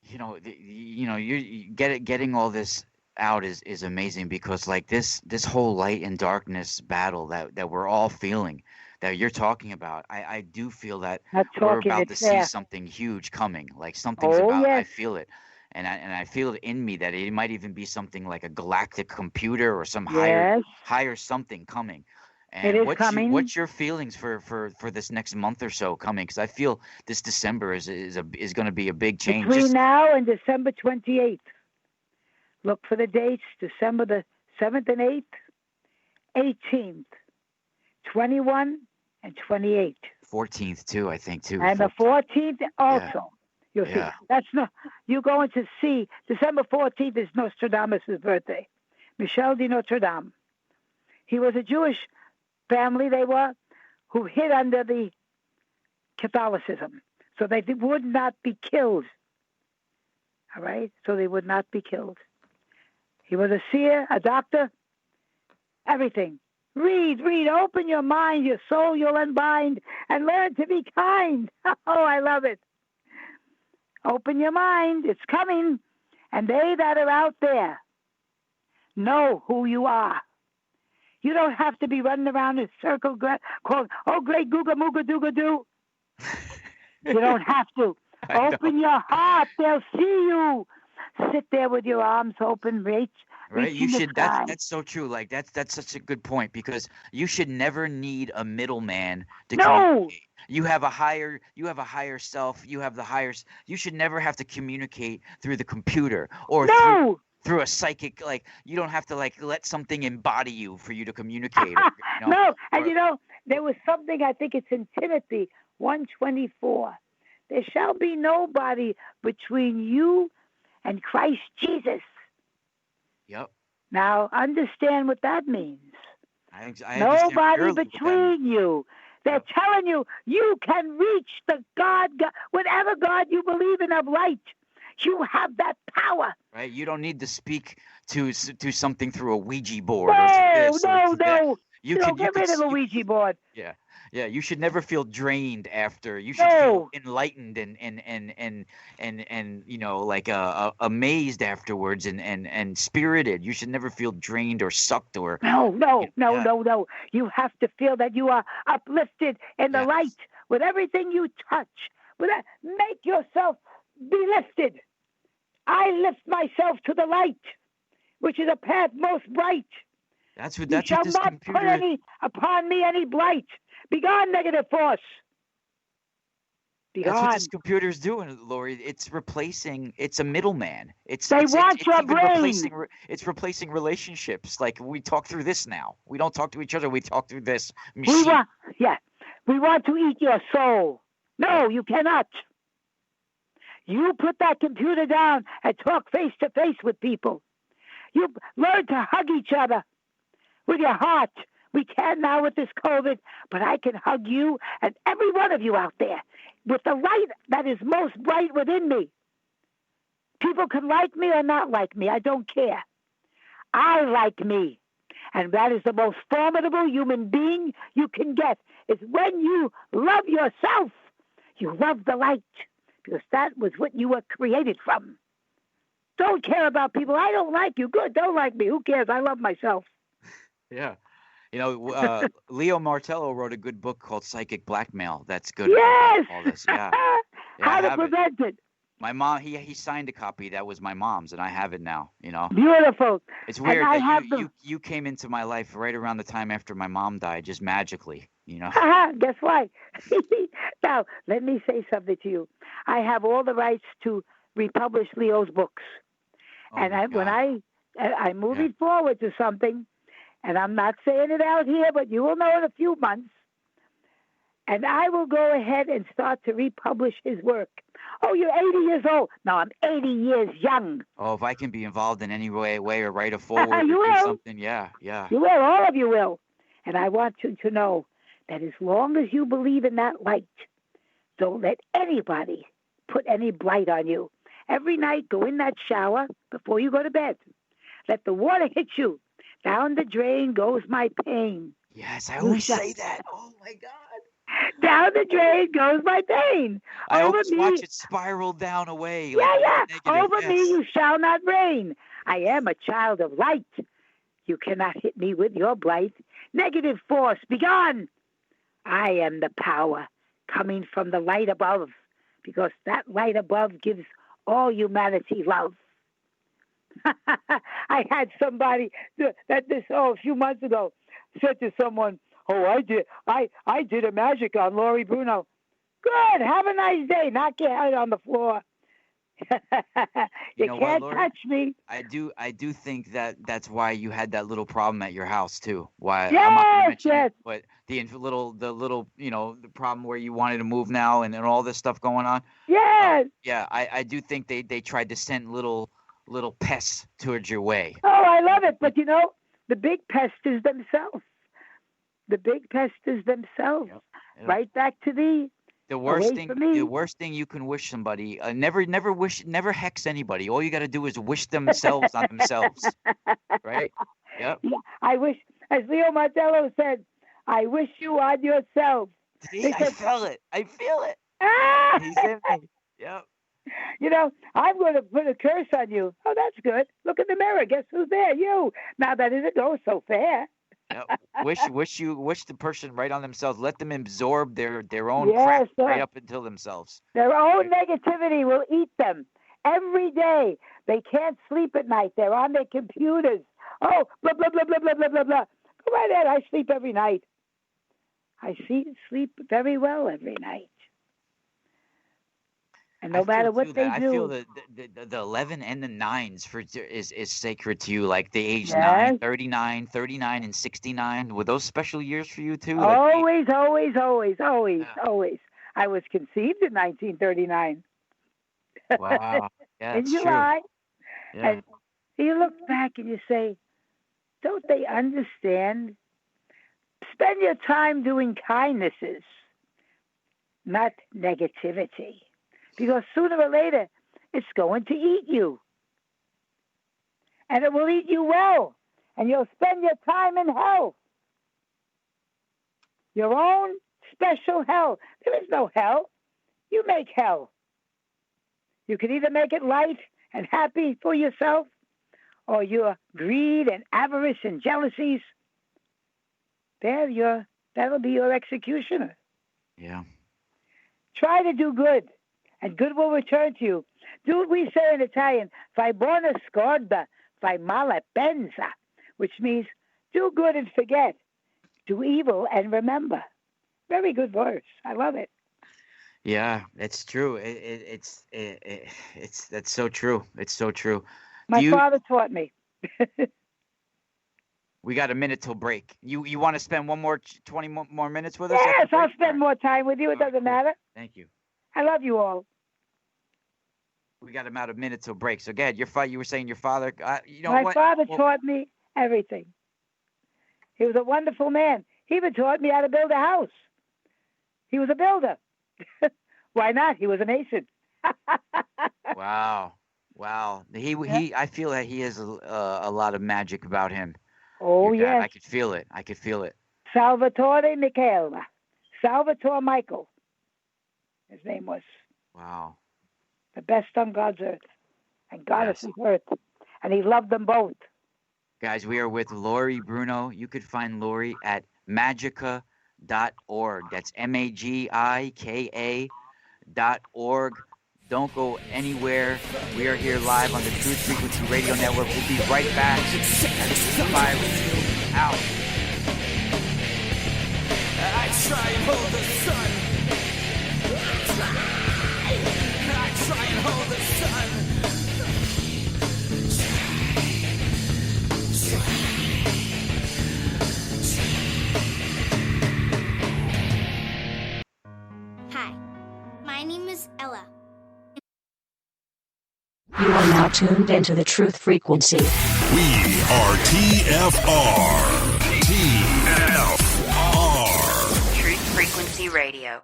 You're getting all this out is amazing, because like this whole light and darkness battle that we're all feeling, that you're talking about, I do feel that we're about to see something huge coming. Like something's about. Yes. I feel it, and I feel it in me that it might even be something like a galactic computer or some Yes, higher something coming. it And is coming. what's your feelings for this next month or so coming? Because I feel this December is going to be a big change. Between now and December 28th. Look for the dates, December the 7th and 8th, 18th, 21 and 28th. 14th too, I think too. And the 14th also. Yeah. You'll see. Yeah. That's not, you're going to see, December 14th is Nostradamus' birthday. Michel de Notre Dame. He was a Jewish family, they were, who hid under the Catholicism. So they would not be killed. All right? So they would not be killed. He was a seer, a doctor, everything. Read, open your mind, your soul you'll unbind, and learn to be kind. Oh, I love it. Open your mind, it's coming. And they that are out there know who you are. You don't have to be running around in a circle called, oh, great googa mooga dooga doo. You don't have to. Open your heart, they'll see you. Sit there with your arms open, reach. Right, you in the should. sky. That's so true. Like that's such a good point because you should never need a middleman to No. communicate. You have a higher self. You have the higher. You should never have to communicate through the computer or No. through a psychic. Like you don't have to let something embody you for you to communicate. No, and there was something. I think it's in Timothy 1:24. There shall be nobody between you and Christ Jesus. Yep. Now, understand what that means. I Nobody understand between you. They're telling you you can reach the God, whatever God you believe in of light. You have that power. Right. You don't need to speak to something through a Ouija board. No. You Get rid of the Ouija board. Yeah. Yeah, you should never feel drained after. You should feel enlightened and like amazed afterwards and spirited. You should never feel drained or sucked or No. You have to feel that you are uplifted in the light with everything you touch. Make yourself be lifted. I lift myself to the light, which is a path most bright. That's what you shall this not computer put upon me any blight. Begone, negative force. Begone. That's what this computer's doing, Lori. It's a middleman. They want your brain. It's replacing relationships. Like we talk through this now. We don't talk to each other. We talk through this machine. We want to eat your soul. No, you cannot. You put that computer down and talk face to face with people. You learn to hug each other with your heart. We can now with this COVID, but I can hug you and every one of you out there with the light that is most bright within me. People can like me or not like me. I don't care. I like me. And that is the most formidable human being you can get. Is when you love yourself. You love the light because that was what you were created from. Don't care about people. I don't like you. Good. Don't like me. Who cares? I love myself. Yeah. Leo Martello wrote a good book called Psychic Blackmail. That's good. Yes. All this. Yeah. How to prevent it. My mom, he signed a copy. That was my mom's, and I have it now. Beautiful. It's weird that you came into my life right around the time after my mom died, just magically. Guess why? Now, let me say something to you. I have all the rights to republish Leo's books, when I'm moving forward to something. And I'm not saying it out here, but you will know in a few months. And I will go ahead and start to republish his work. Oh, you're 80 years old. No, I'm 80 years young. Oh, if I can be involved in any way or write a forward you or will. do something, yeah. You will. All of you will. And I want you to know that as long as you believe in that light, don't let anybody put any blight on you. Every night, go in that shower before you go to bed. Let the water hit you. Down the drain goes my pain. Yes, I always say that. Oh, my God. Down the drain goes my pain. I always watch it spiral down away. Over me you shall not reign. I am a child of light. You cannot hit me with your blight. Negative force, begone. I am the power coming from the light above, because that light above gives all humanity love. I had somebody a few months ago said to someone, "Oh, I did a magic on Lori Bruno." Good. Have a nice day. Knock your head on the floor. You know can't what, Lori? touch me. I do think that's why you had that little problem at your house too. Why I'm not Yes, going to mention yes. it, but the little the problem where you wanted to move now and all this stuff going on. Yes. Yeah, I do think they tried to send little pests towards your way. Oh, I love it. But the big pest is themselves. The big pest is themselves. Yep. Right back to the worst away thing. from me. The worst thing you can wish somebody. Never hex anybody. All you got to do is wish themselves on themselves. Right. Yep. Yeah, I wish, as Leo Martello said, I wish you on yourself. See, I feel it. Ah! He's in me. Yep. I'm going to put a curse on you. Oh, that's good. Look in the mirror. Guess who's there? You. Now that isn't go so fair. Yep. Wish the person right on themselves. Let them absorb their own crap right up until themselves. Their own negativity will eat them every day. They can't sleep at night. They're on their computers. Oh, blah blah blah blah blah blah blah blah. Go right ahead. I sleep every night. I sleep very well every night. And no matter what they do, I feel the 11 and the 9s is sacred to you. Like the age Yes. 9, 39, and 69. Were those special years for you too? Always. I was conceived in 1939. Wow. Yeah, In that's July. true. Yeah. And you look back and you say, don't they understand? Spend your time doing kindnesses, not negativity. Because sooner or later, it's going to eat you. And it will eat you well. And you'll spend your time in hell. Your own special hell. There is no hell. You make hell. You can either make it light and happy for yourself, or your greed and avarice and jealousies. That'll be your executioner. Yeah. Try to do good, and good will return to you. Do what we say in Italian, fai buona scorda, fai male pensa, which means do good and forget, do evil and remember. Very good verse. I love it. Yeah, it's true. It's that's so true. It's so true. My father taught me. We got a minute till break. You want to spend 20 more minutes with us? Yes, I'll spend more time with you. It doesn't matter. Thank you. I love you all. We got about a minute till break. So, Gad, you were saying your father. My father taught me everything. He was a wonderful man. He even taught me how to build a house. He was a builder. Why not? He was a mason. Wow. He. I feel that he has a lot of magic about him. Oh, yes. I could feel it. Salvatore Michaela. Salvatore Michael. His name was. Wow. The best on God's earth. And goddess of earth. And he loved them both. Guys, we are with Lori Bruno. You could find Lori at magica.org. That's MAGIKA.org. Don't go anywhere. We are here live on the Truth Frequency Radio Network. We'll be right back. Virus out. I try and hold the sun. I try and hold the sun. Hi, my name is Ella. You are now tuned into the Truth Frequency. We are TFR. TFR. Truth Frequency Radio.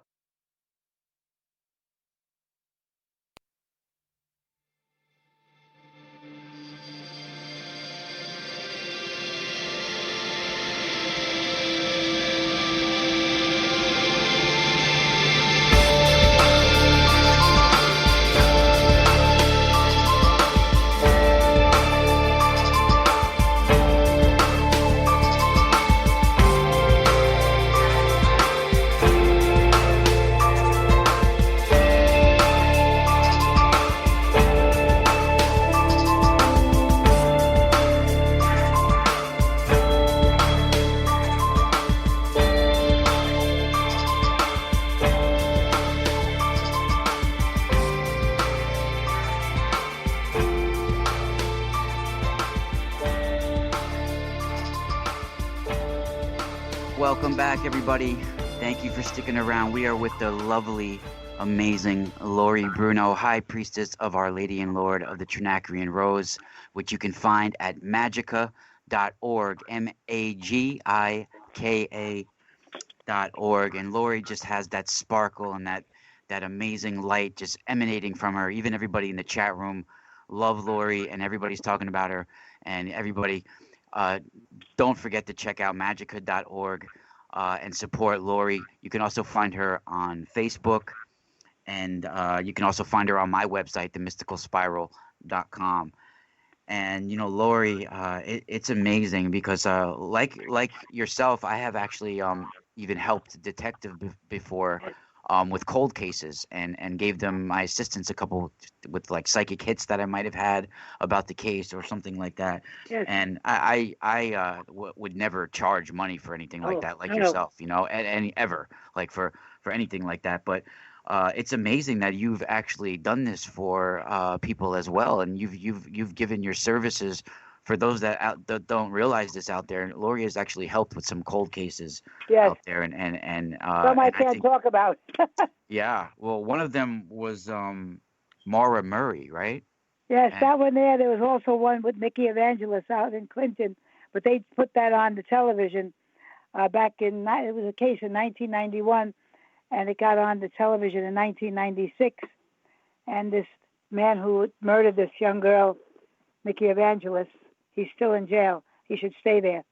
Welcome back, everybody. Thank you for sticking around. We are with the lovely, amazing Lori Bruno, High Priestess of Our Lady and Lord of the Trinacrian Rose, which you can find at magica.org, magika.org. And Lori just has that sparkle and that amazing light just emanating from her. Even everybody in the chat room love Lori, and everybody's talking about her. And everybody, don't forget to check out magica.org and support Lori. You can also find her on Facebook, and you can also find her on my website, themysticalspiral.com. And Lori, it's amazing because like yourself, I have actually even helped detective before with cold cases, and gave them my assistance a couple with like psychic hits that I might have had about the case or something like that. Yes. And I would never charge money for anything like that, like no. yourself, and ever like for anything like that. But it's amazing that you've actually done this for people as well, and you've given your services for those that don't realize this out there. And Lori has actually helped with some cold cases Yes. out there, and Some I and can't talk about. yeah. Well, one of them was Maura Murray, right? Yes, And- that one there. There was also one with Mickey Evangelos out in Clinton, but they put that on the television back in. It was a case in 1991, and it got on the television in 1996. And this man who murdered this young girl, Mickey Evangelos, he's still in jail. He should stay there.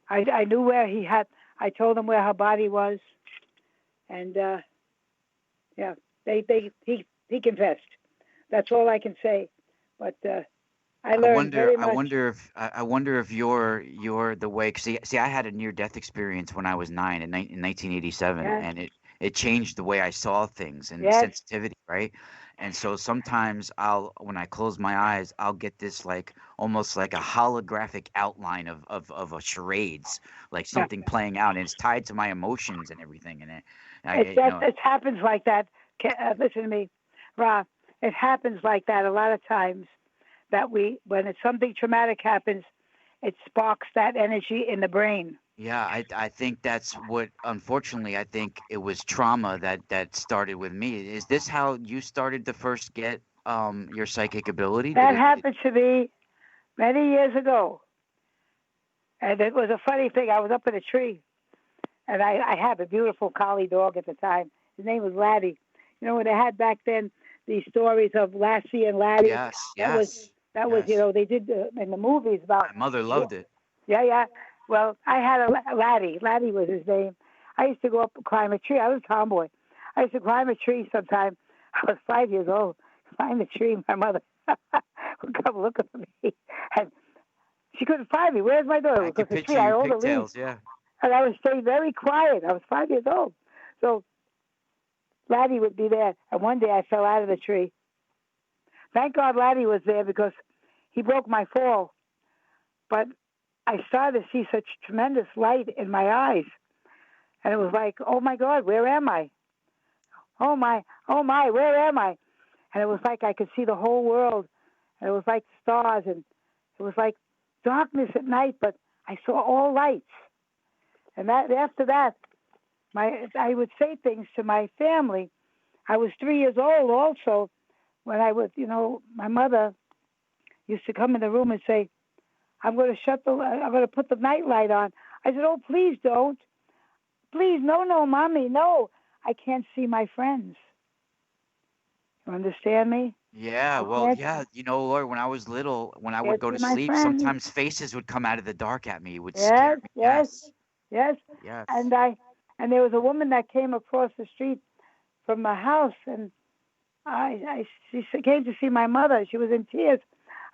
I knew where he had. I told him where her body was, and yeah, he confessed. That's all I can say. But I learned very much. I wonder if you're the way. 'Cause see, I had a near-death experience when I was 9 in 1987, Yes. and it changed the way I saw things and Yes. sensitivity, right? And so sometimes when I close my eyes, I'll get this like almost like a holographic outline of a charades, like something playing out, and it's tied to my emotions and everything. And It happens like that. Listen to me, Ra. It happens like that a lot of times. That when something traumatic happens, it sparks that energy in the brain. Yeah, I think that's what, unfortunately, I think it was trauma that started with me. Is this how you started to first get your psychic ability? That happened to me many years ago. And it was a funny thing. I was up in a tree, and I had a beautiful collie dog at the time. His name was Laddie. You know, when they had back then these stories of Lassie and Laddie. Yes, That was, you know, they did in the movies about. My mother loved it. Yeah. Well, I had a Laddie. Laddie was his name. I used to go up and climb a tree. I was a tomboy. I used to climb a tree sometime. I was 5 years old. Climb the tree. My mother would come looking for me, and she couldn't find me. Where's my daughter? I could the picture tree, I your hold the pigtails, leaves. yeah. And I would stay very quiet. I was 5 years old. So Laddie would be there. And one day I fell out of the tree. Thank God Laddie was there because he broke my fall. But I started to see such tremendous light in my eyes. And it was like, oh, my God, where am I? Oh, my, where am I? And it was like I could see the whole world. And it was like stars. And it was like darkness at night, but I saw all lights. And after that, I would say things to my family. I was 3 years old also when I was, my mother used to come in the room and say, I'm going to put the night light on. I said, oh, please don't. Please, no, Mommy, no. I can't see my friends. You understand me? Yeah, well, yeah, Lord, when I was little, when I would go to sleep, sometimes faces would come out of the dark at me. It would scare me. Yes. Yes. And there was a woman that came across the street from my house, and she came to see my mother. She was in tears.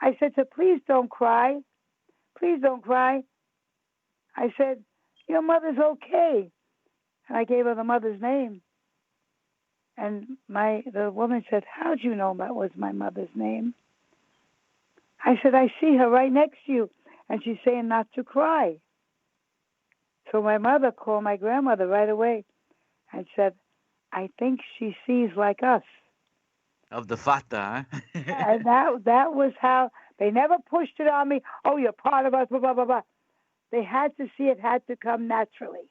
I said to her, please don't cry. Please don't cry. I said, your mother's okay. And I gave her the mother's name. And the woman said, how'd you know that was my mother's name? I said, I see her right next to you, and she's saying not to cry. So my mother called my grandmother right away and said, I think she sees like us. Of the Fata, huh? And that was how, they never pushed it on me. Oh, you're part of us, blah, blah, blah, blah. They had to see it had to come naturally.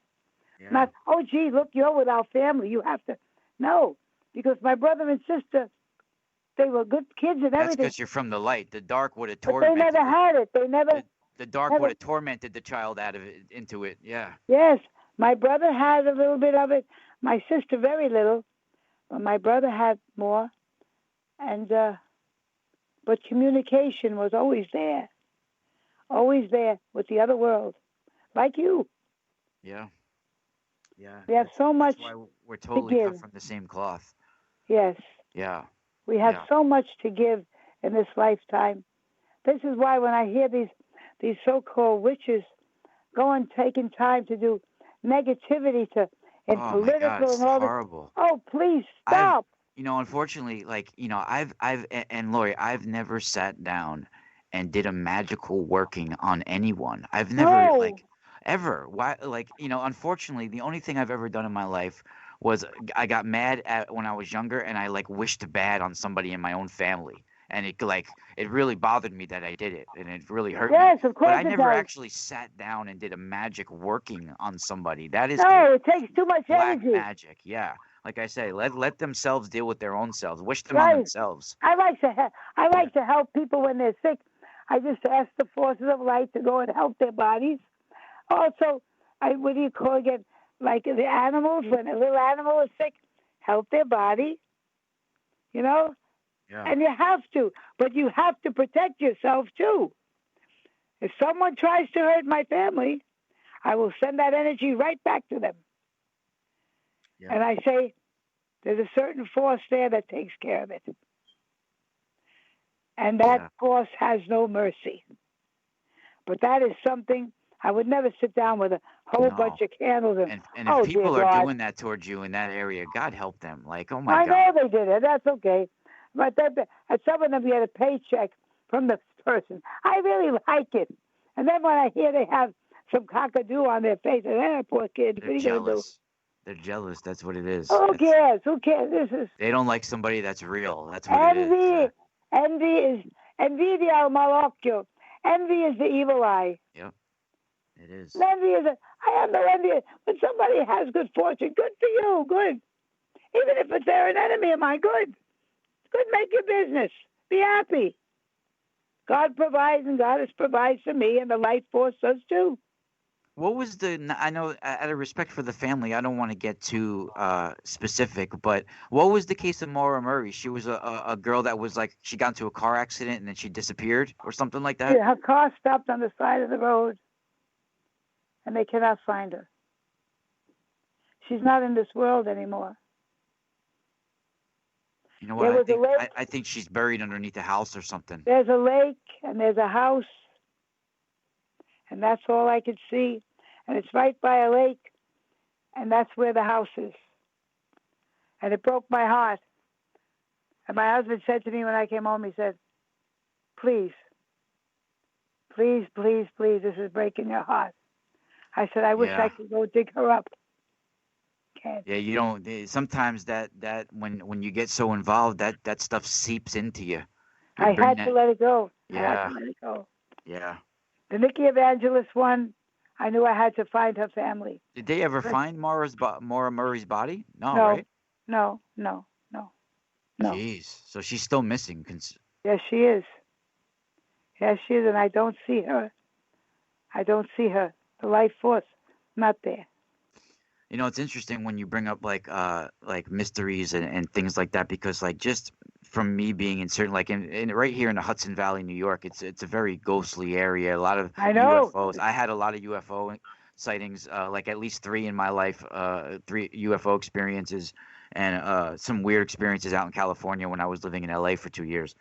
Yeah. Not, oh, gee, look, you're with our family. You have to. No, because my brother and sister, they were good kids and That's everything. because you're from the light. The dark would have But they tormented. never had it. They never. The dark never- would have tormented the child out of it into it. Yeah. Yes, my brother had a little bit of it. My sister, very little. But my brother had more. And, but communication was always there. Always there with the other world. Like you. Yeah. Yeah. We have so much. That's why we're totally give. cut from the same cloth. Yes. Yeah. We have Yeah. so much to give in this lifetime. This is why when I hear these so-called witches going, taking time to do negativity in Oh my political God, it's and all this. horrible. Oh, please stop. Unfortunately, I've and Lori, I've never sat down and did a magical working on anyone. I've never No. ever. Why? Unfortunately, the only thing I've ever done in my life was I got mad when I was younger, and I wished bad on somebody in my own family, and it really bothered me that I did it, and it really hurt me. Yes, of course But I it never does. actually sat down and did a magic working on somebody. That is No, it takes too much black energy. magic. Yeah, like I say, let themselves deal with their own selves. Wish them on Right. themselves. I like to help people when they're sick. I just ask the forces of light to go and help their bodies. Also, what do you call it? Like the animals, when a little animal is sick, help their body. Yeah. And you have to, but you have to protect yourself too. If someone tries to hurt my family, I will send that energy right back to them. Yeah. And I say, there's a certain force there that takes care of it. And that force has no mercy. But that is something I would never sit down with a whole bunch of candles And if oh, people dear are God. doing that towards you in that area, God help them. Oh my I God. know they did it. That's okay. But at some of them get a paycheck from the person. I really like it. And then when I hear they have some cockadoo on their face, poor kid. They're jealous. They're jealous. That's what it is. Who cares? Who cares? This is They don't like somebody that's real. That's what it is. Envy is envidia al malocchio. Envy is the evil eye. Yep. It is. Envy is I have no envy. When somebody has good fortune, good for you, good. Even if they're an enemy of mine, good. Good, make your business. Be happy. God provides, and God has provided for me, and the light force does too. What was I know, out of respect for the family, I don't want to get too specific, but what was the case of Maura Murray? She was a girl that was she got into a car accident and then she disappeared or something like that? Yeah, her car stopped on the side of the road, and they cannot find her. She's not in this world anymore. You know what? I think she's buried underneath a house or something. There's a lake and there's a house, and that's all I could see. And it's right by a lake, and that's where the house is. And it broke my heart. And my husband said to me when I came home, he said, please, please, please, please, this is breaking your heart. I said, I wish I could go dig her up. Can't. Yeah, you don't. Sometimes that when you get so involved, that stuff seeps into you. I had to let it go. Yeah. I had to let it go. Yeah. The Nikki Evangelist one, I knew I had to find her family. Did they ever find Maura Murray's body? No, No, right? No. Jeez. So she's still missing. Yes, she is. Yes, she is, and I don't see her. I don't see her. The life force, not there. You know, it's interesting when you bring up like mysteries and things like that, because just from me being in certain in right here in the Hudson Valley, New York, it's a very ghostly area. A lot of UFOs. I had a lot of UFO sightings, at least 3 in my life, 3 UFO experiences, and some weird experiences out in California when I was living in LA for 2 years.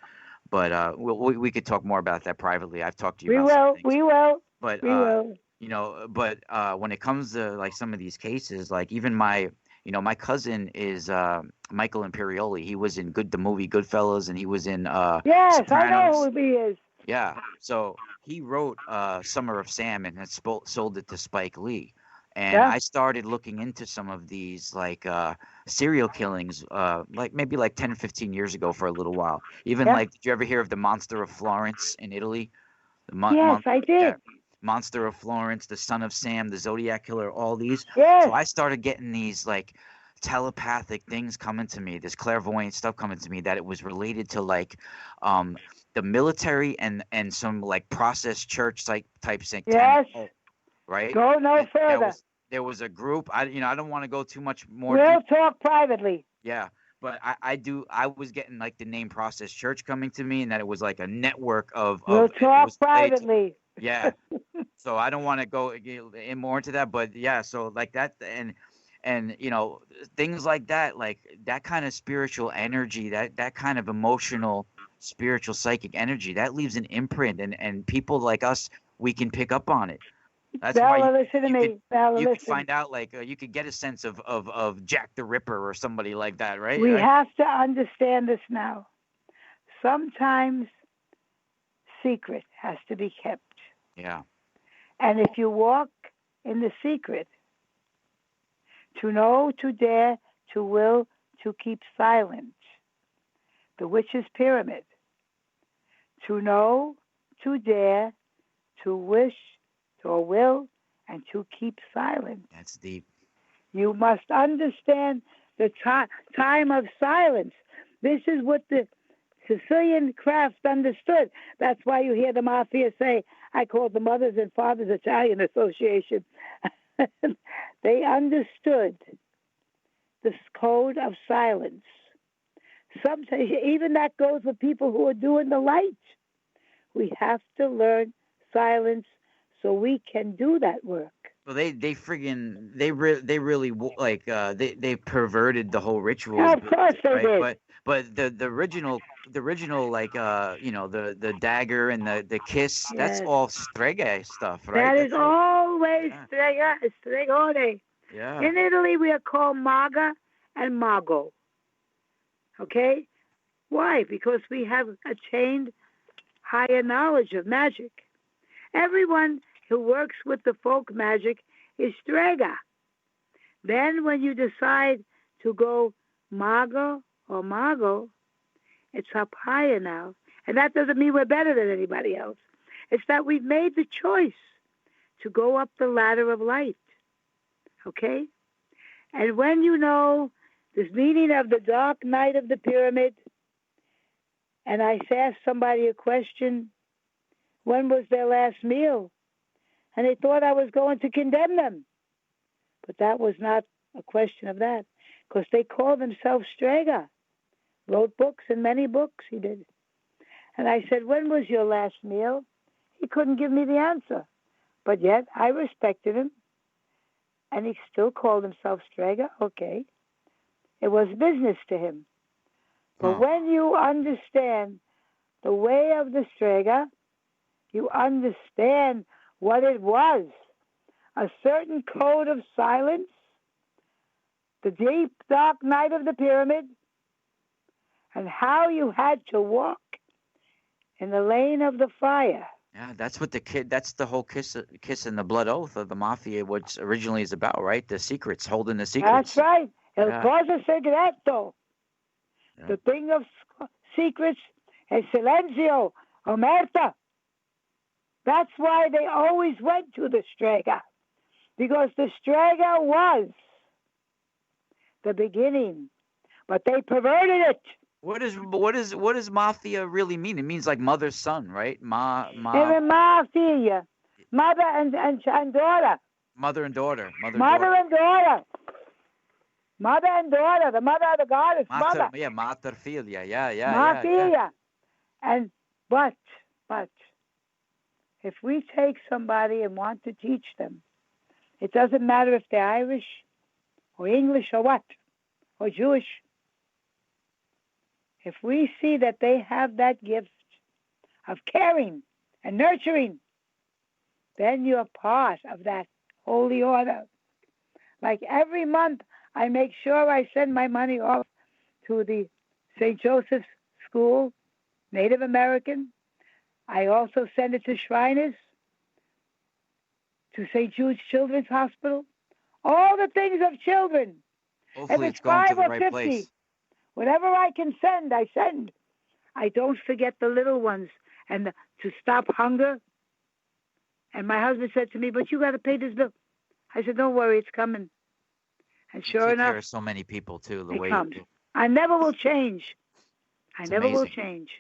But we could talk more about that privately. I've talked to you about some things. We will. But we will. You know, but when it comes to some of these cases, even my cousin is Michael Imperioli. He was in the movie Goodfellas, and he was in yes, Sopranos. I know who he is. Yeah, so he wrote Summer of Sam and had sold it to Spike Lee. And I started looking into some of these serial killings maybe 10 or 15 years ago for a little while. Even did you ever hear of the Monster of Florence in Italy? Yes, I did. Yeah. Monster of Florence, the Son of Sam, the Zodiac Killer, all these. Yes. So I started getting these like telepathic things coming to me, this clairvoyant stuff coming to me that it was related to like the military and some like processed church type satanic Yes. cult, right? Go no And further. there was a group. I don't want to go too much more. We'll talk privately. Yeah, but I was getting like the name Process Church coming to me, and that it was like a network of. We'll it talk was related to- privately. yeah. So I don't want to go in more into that, but yeah. So like that, and things like that kind of spiritual energy, that kind of emotional, spiritual, psychic energy, that leaves an imprint, and people like us, we can pick up on it. That's why Bella, listen to me. Bella, you could listen. find out, like you could get a sense of Jack the Ripper or somebody like that, right? We have to understand this now. Sometimes secret has to be kept. Yeah. And if you walk in the secret, to know, to dare, to will, to keep silent. The witch's pyramid. To know, to dare, to wish, to will, and to keep silent. That's deep. You must understand the time of silence. This is what the Sicilian craft understood. That's why you hear the mafia say, I call the Mothers and Fathers Italian Association. They understood this code of silence. Sometimes even that goes with people who are doing the light. We have to learn silence so we can do that work. Well, they really like they perverted the whole ritual. Yeah, of course they did. But the original like the dagger and the kiss, that's Yes. all Strega stuff, right? That is That's all- always Strega, Stregone. Yeah. In Italy, we are called Maga and Mago. Okay? Why? Because we have attained higher knowledge of magic. Everyone who works with the folk magic is Strega. Then when you decide to go Mago or Mago, it's up higher now. And that doesn't mean we're better than anybody else. It's that we've made the choice to go up the ladder of light. Okay? And when you know this meaning of the dark night of the pyramid, and I asked somebody a question, when was their last meal? And they thought I was going to condemn them. But that was not a question of that, because they call themselves Strega. Wrote books, and many books he did. And I said, when was your last meal? He couldn't give me the answer. But yet I respected him. And he still called himself Strega. Okay. It was business to him. But when you understand the way of the Strega, you understand what it was. A certain code of silence, the deep, dark night of the pyramid, and how you had to walk in the lane of the fire. Yeah, that's what that's the whole kiss and the blood oath of the mafia, which originally is about, right? The secrets, holding the secrets. That's right. El Yeah. cosa segreto. Yeah. The thing of secrets is silencio, omerta. That's why they always went to the Strega, because the Strega was the beginning, but they perverted it. What does mafia really mean? It means like mother son, right? Even mafia, mother and daughter. Mother and daughter. Mother and daughter. Mother and daughter. The mother of the goddess. Mother. Yeah, mater filia. Yeah. Mafia. Yeah. And but if we take somebody and want to teach them, it doesn't matter if they're Irish or English or what, or Jewish. If we see that they have that gift of caring and nurturing, then you're part of that holy order. Like every month, I make sure I send my money off to the St. Joseph's School, Native American. I also send it to Shriners, to St. Jude's Children's Hospital. All the things of children. Hopefully If it's going to 5 the or right 50, place. whatever I can send, I send. I don't forget the little ones, and to stop hunger And my husband said to me, but you got to pay this bill. I said, don't worry, it's coming. And You sure take enough, care of so many people too. The it way comes. I never will change. I It's never will amazing. change.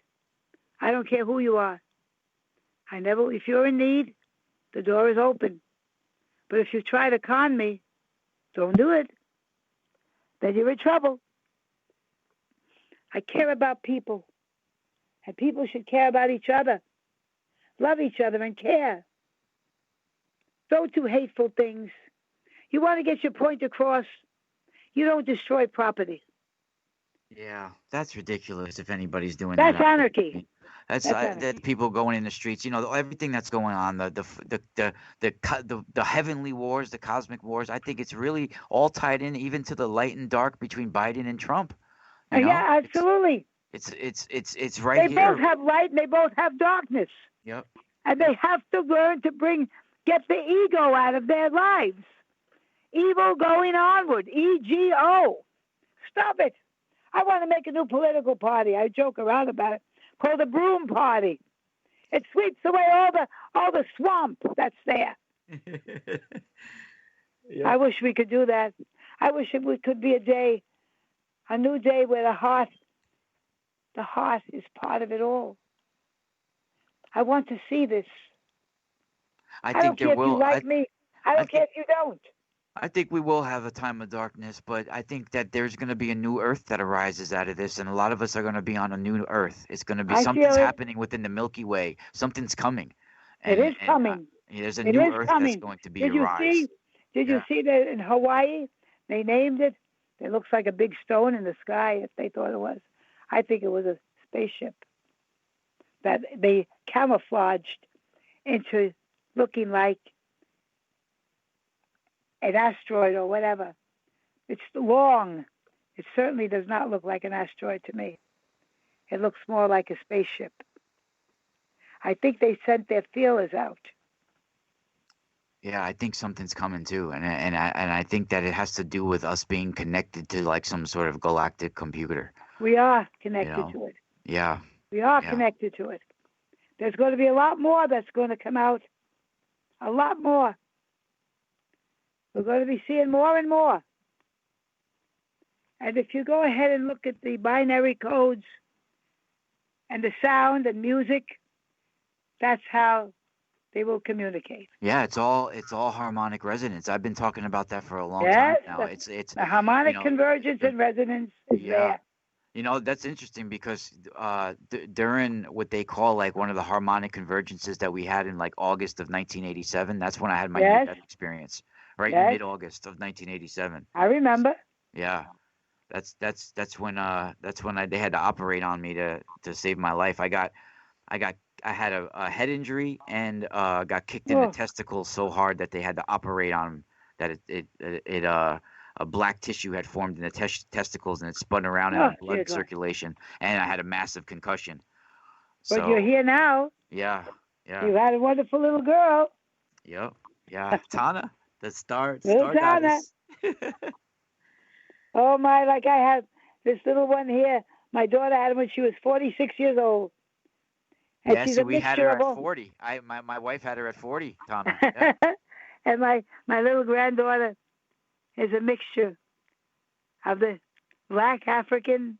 I don't care who you are. If you're in need, the door is open. But if you try to con me, don't do it. Then you're in trouble. I care about people. And people should care about each other. Love each other and care. Don't do hateful things. You want to get your point across, you don't destroy property. Yeah, that's ridiculous. If anybody's doing That's that, anarchy. that's that people going in the streets. Everything that's going on, the heavenly wars, the cosmic wars. I think it's really all tied in, even to the light and dark between Biden and Trump. Yeah, absolutely. It's right they here. They both have light and they both have darkness. Yep. And they have to learn to get the ego out of their lives. Evil going onward. EGO. Stop it. I want to make a new political party. I joke around about it. Called the Broom Party. It sweeps away all the swamp that's there. Yeah. I wish we could do that. I wish it could be a new day where the heart is part of it all. I want to see this. I don't think care there will. If you like me. I don't care if you don't. I think we will have a time of darkness, but I think that there's going to be a new earth that arises out of this, and a lot of us are going to be on a new earth. It's going to be something's happening within the Milky Way. Something's coming. It is coming. There's a new earth that's going to be arise. Did you see that in Hawaii? They named it. It looks like a big stone in the sky, if they thought it was. I think it was a spaceship that they camouflaged into looking like an asteroid or whatever. It's long. It certainly does not look like an asteroid to me. It looks more like a spaceship. I think they sent their feelers out. Yeah, I think something's coming too, and I think that it has to do with us being connected to like some sort of galactic computer. We are connected to it. Yeah. We are connected to it. There's going to be a lot more that's going to come out. A lot more. We're going to be seeing more and more. And if you go ahead and look at the binary codes and the sound and music, that's how they will communicate. Yeah, it's all harmonic resonance. I've been talking about that for a long time now. It's the harmonic convergence and resonance is there. That's interesting because during what they call like one of the harmonic convergences that we had in like August of 1987, that's when I had my near-death experience, right in mid-August of 1987. I remember. Yeah, that's when they had to operate on me to save my life. I had a head injury and got kicked in the testicles so hard that they had to operate on that a black tissue had formed in the testicles and it spun around in the blood circulation, and I had a massive concussion. But you're here now. Yeah. You had a wonderful little girl. Yep. Yeah. Tana, the star Tana. goddess. Oh my! Like I had this little one here. My daughter had him when she was 46 years old. And she's so we had her at 40. My wife had her at 40, Tana. Yeah. And my little granddaughter is a mixture of the black African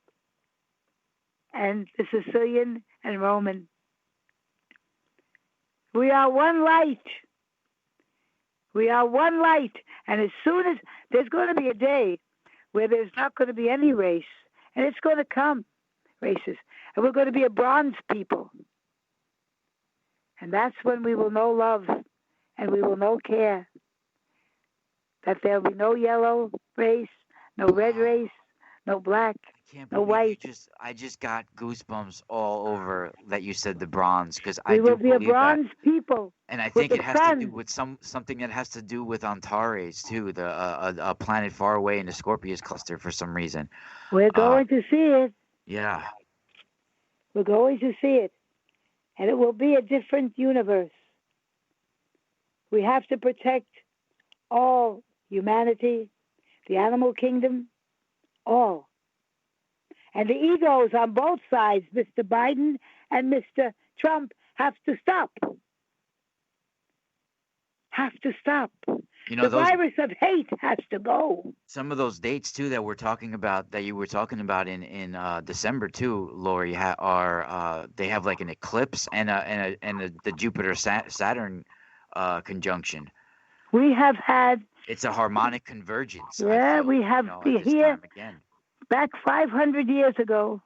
and the Sicilian and Roman. We are one light. We are one light. And as soon as there's going to be a day where there's not going to be any race, and it's going to come, races, and we're going to be a bronze people. And that's when we will know love and we will know care. That there'll be no yellow race, no red race, no black, no white. I just got goosebumps all over that you said the bronze, because we will be a bronze people. And I think it has to do with something that has to do with Antares too, a planet far away in the Scorpius cluster for some reason. We're going to see it. Yeah. We're going to see it. And it will be a different universe. We have to protect all humanity, the animal kingdom, all. And the egos on both sides, Mr. Biden and Mr. Trump, have to stop. have to stop. You know, The those virus of hate has to go. some of those dates too that we're talking about that you were talking about in December too, Lori, are they have like an eclipse and the Jupiter Saturn conjunction. We have had, It's a harmonic convergence. I yeah, feel, we have at this here, time again. back 500 years ago,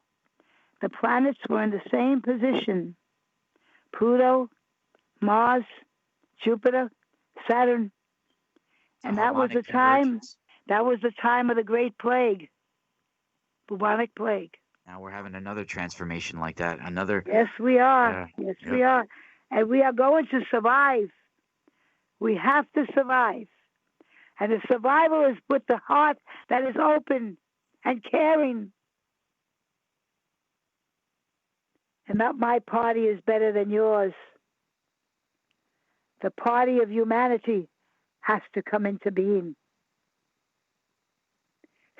the planets were in the same position. Pluto, Mars, Jupiter, Saturn. It's a And that was harmonic the time, convergence. that was the time of the Great Plague, bubonic plague. Now we're having another transformation like that. Another. Yes, we are. Yeah, Yes, yep. we are. And we are going to survive. We have to survive. And the survival is with the heart that is open and caring. And not my party is better than yours. The party of humanity has to come into being.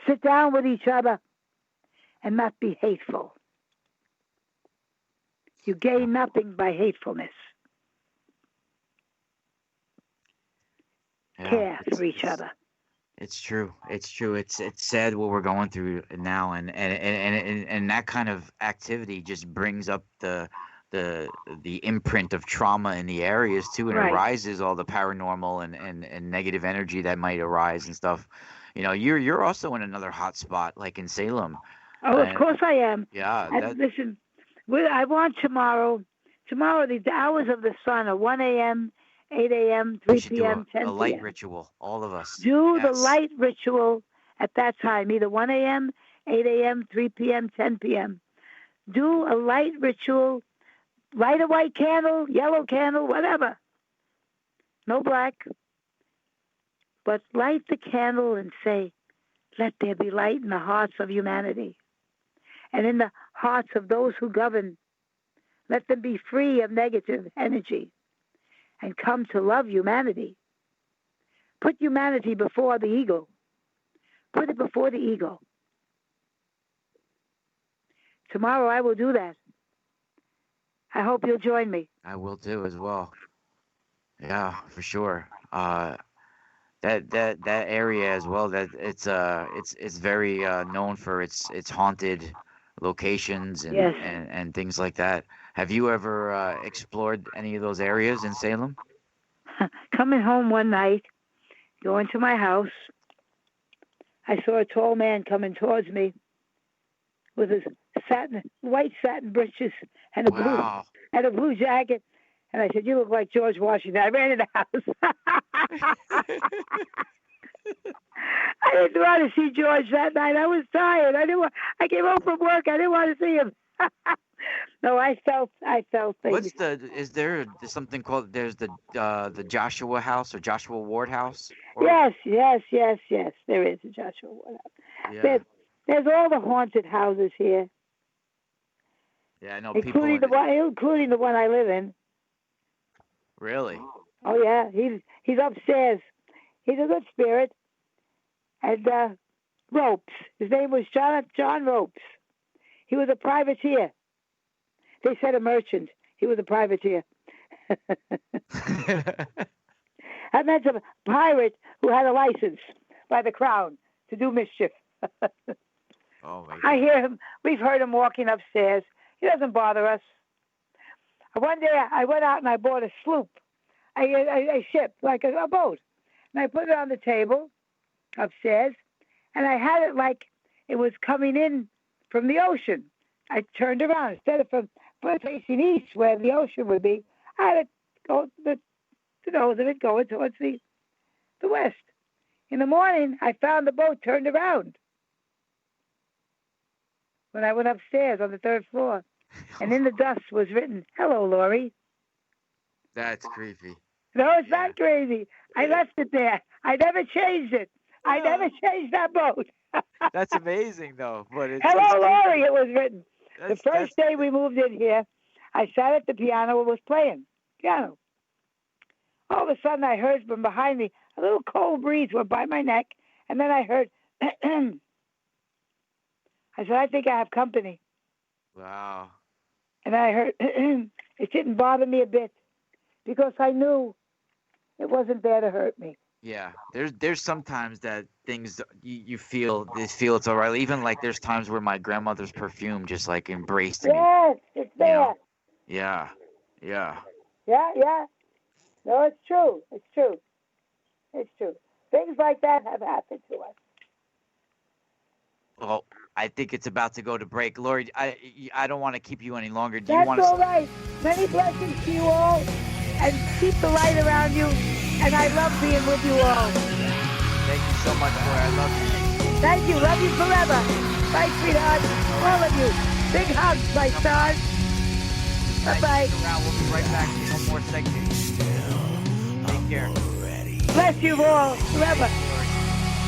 Sit down with each other and not be hateful. You gain nothing by hatefulness. Yeah, Care for each other. It's true. It's true. It's sad what we're going through now, and that kind of activity just brings up the imprint of trauma in the areas too, and Right. arises all the paranormal and negative energy that might arise and stuff. You know, you're also in another hot spot, like in Salem. Oh, of course I am. Yeah, And listen, I want tomorrow the hours of the sun are 1 a.m., 8 a.m., we 3 should do p.m., 10 a light p.m. ritual, all of us. Do the Yes. light ritual at that time, either 1 a.m., 8 a.m., 3 p.m., 10 p.m. Do a light ritual, light a white candle, yellow candle, whatever. No black. But light the candle and say, let there be light in the hearts of humanity and in the hearts of those who govern. Let them be free of negative energy and come to love humanity. Put humanity before the ego. Put it before the ego. Tomorrow I will do that. I hope you'll join me. I will too as well. Yeah, for sure. That area as well. That it's very known for its haunted locations Yes. and things like that. Have you ever explored any of those areas in Salem? Coming home one night, going to my house, I saw a tall man coming towards me with his white satin breeches and Wow. a blue jacket. And I said, "You look like George Washington." I ran in the house. I didn't want to see George that night. I was tired. I came home from work. I didn't want to see him. No, I felt things. Is there something called, there's the Joshua House or Joshua Ward House? Yes. There is a Joshua Ward house. Yeah. There's all the haunted houses here, Yeah, I know including the one I live in. Really? Oh yeah, he's upstairs. He's a good spirit. And Ropes. His name was John Ropes. He was a privateer. They said a merchant. He was a privateer. I met a pirate who had a license by the crown to do mischief. Oh my God. I hear him. We've heard him walking upstairs. He doesn't bother us. One day I went out and I bought a sloop, a ship, like a boat. And I put it on the table upstairs, and I had it like it was coming in from the ocean. I turned around. Instead of facing east where the ocean would be, I had it go the nose of it going towards the west. In the morning, I found the boat turned around when I went upstairs on the third floor. And in the dust was written, "Hello, Lori." That's creepy. No, it's not crazy. I left it there. I never changed it. I never changed that boat. That's amazing, though. But it's "Hello, Lori," it was written. The first day we moved in here, I sat at the piano and was playing piano. All of a sudden, I heard from behind me a little cold breeze went by my neck, and then I heard, I said, "I think I have company." Wow. And I heard, it didn't bother me a bit because I knew It wasn't there to hurt me. Yeah, there's sometimes that things you feel it's all right. Even like there's times where my grandmother's perfume just like embraced me. Yes, it's You there. know? Yeah, yeah. Yeah. No, it's true. It's true. It's true. Things like that have happened to us. Well, I think it's about to go to break. Lori, I don't want to keep you any longer. Do you That's want all to? right. Many blessings to you all, and keep the light around you. And I love being with you all. Thank you so much, Lori. I love you. Thank you. Love you forever. Bye, sweetheart. All of you. Big hugs, my son. Bye-bye. Stick around. We'll be right back. No more segments. Take care. Bless you all forever.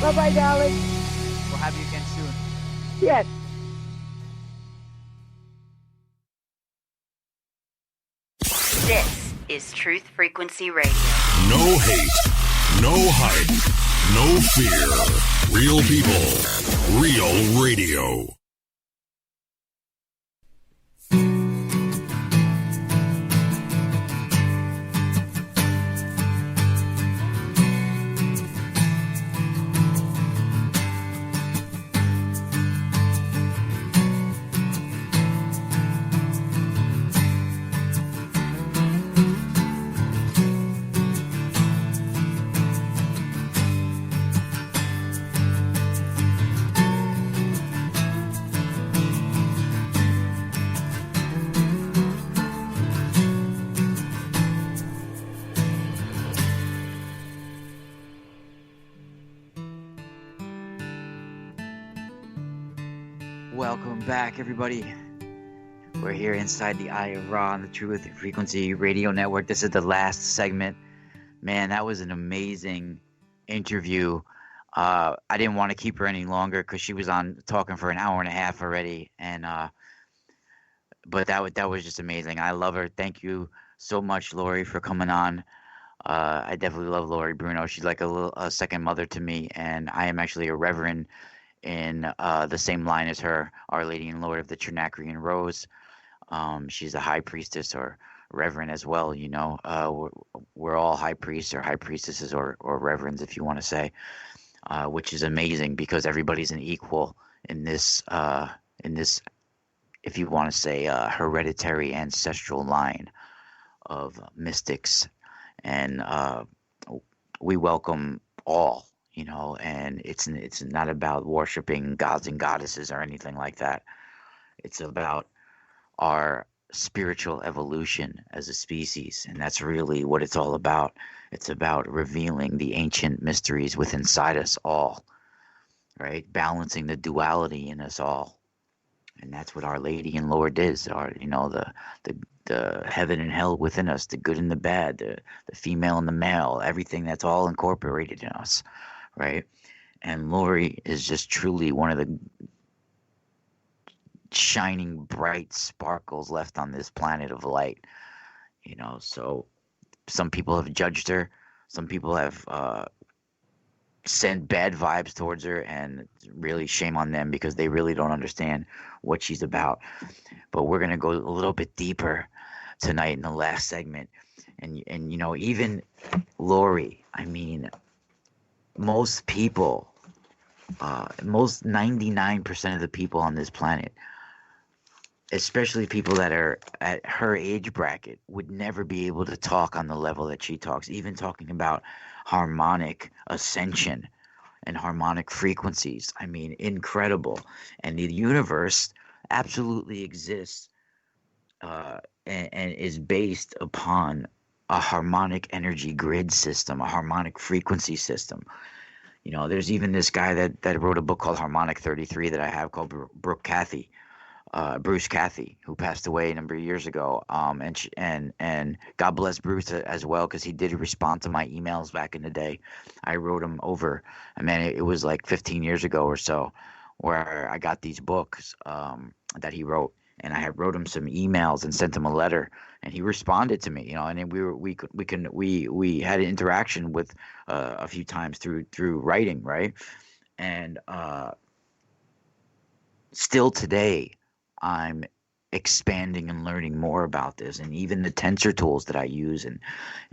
Bye-bye, darling. We'll have you again soon. Yes. This is Truth Frequency Radio. No hate, no hype, no fear. Real people, real radio. Welcome back, everybody. We're here inside the Eye of Ra on the Truth Frequency Radio Network. This is the last segment. Man, that was an amazing interview. I didn't want to keep her any longer because she was on talking for an hour and a half already, and but that was just amazing. I love her. Thank you so much, Lori, for coming on. I definitely love Lori Bruno. She's like a second mother to me, and I am actually a reverend in the same line as her, Our Lady and Lord of the Trinacrian Rose. She's a high priestess or reverend as well. You know, we're all high priests or high priestesses or reverends, if you want to say, which is amazing because everybody's an equal in this, if you want to say, hereditary ancestral line of mystics, and we welcome all. You know, and it's not about worshiping gods and goddesses or anything like that. It's about our spiritual evolution as a species, and that's really what it's all about. It's about revealing the ancient mysteries within inside us all, right? Balancing the duality in us all, and that's what Our Lady and Lord is. Our, you know, the heaven and hell within us, the good and the bad, the female and the male, everything that's all incorporated in us. Right, and Lori is just truly one of the shining bright sparkles left on this planet of light. You know, so some people have judged her, some people have sent bad vibes towards her, and really shame on them because they really don't understand what she's about. But we're gonna go a little bit deeper tonight in the last segment, and you know, even Lori, I mean, most people, most 99% of the people on this planet, especially people that are at her age bracket, would never be able to talk on the level that she talks, even talking about harmonic ascension and harmonic frequencies. I mean, incredible. And the universe absolutely exists and is based upon a harmonic energy grid system, a harmonic frequency system. You know, there's even this guy that wrote a book called Harmonic 33 that I have called Bruce Cathy, who passed away a number of years ago. And God bless Bruce as well, because he did respond to my emails back in the day. I wrote him over. I mean, it was like 15 years ago or so, where I got these books that he wrote. And I had wrote him some emails and sent him a letter, and he responded to me, you know. And then we had an interaction with a few times through writing, right? And still today, I'm expanding and learning more about this, and even the tensor tools that I use and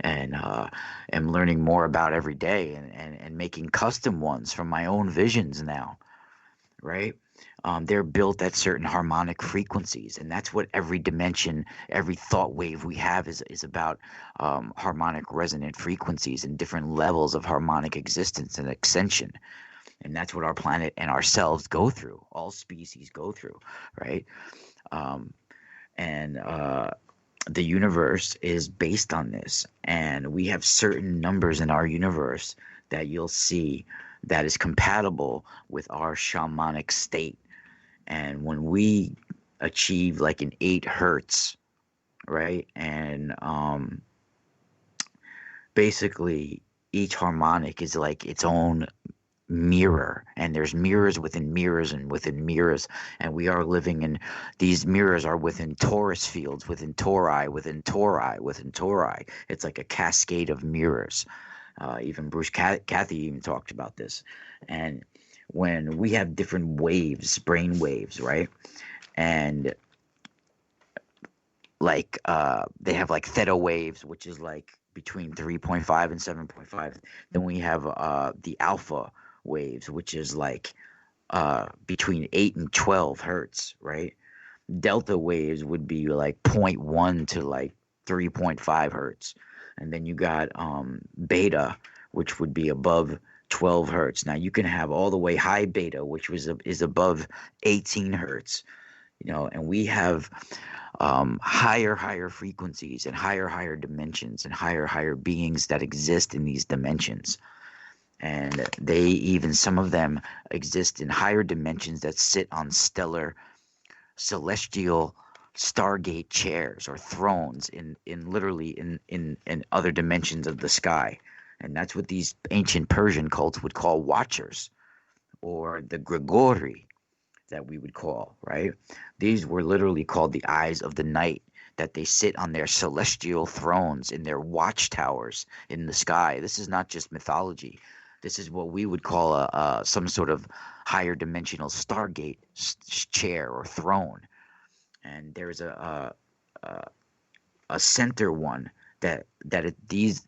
am learning more about every day, and making custom ones from my own visions now, right? They're built at certain harmonic frequencies, and that's what every dimension, every thought wave we have is about, harmonic resonant frequencies and different levels of harmonic existence and ascension. And that's what our planet and ourselves go through, all species go through, right? And the universe is based on this, and we have certain numbers in our universe that you'll see that is compatible with our shamanic state. And when we achieve like an 8 hertz, right, and basically each harmonic is like its own mirror, and there's mirrors within mirrors and within mirrors, and we are living in these mirrors are within torus fields, within tori, within tori, within tori. It's like a cascade of mirrors. Even Bruce Cathy even talked about this. And when we have different waves, brain waves, right, and like they have like theta waves, which is like between 3.5 and 7.5. Then we have the alpha waves, which is like between 8 and 12 hertz, right? Delta waves would be like zero point 0.1 to like 3.5 hertz. And then you got beta, which would be above 12 hertz. Now you can have all the way high beta, which is above 18 hertz, and we have higher frequencies and higher dimensions and higher beings that exist in these dimensions. And they even, some of them exist in higher dimensions that sit on stellar celestial stargate chairs or thrones in literally in other dimensions of the sky. And that's what these ancient Persian cults would call watchers, or the Grigori that we would call, right? These were literally called the eyes of the night, that they sit on their celestial thrones in their watchtowers in the sky. This is not just mythology. This is what we would call some sort of higher dimensional stargate chair or throne. And there's a center one these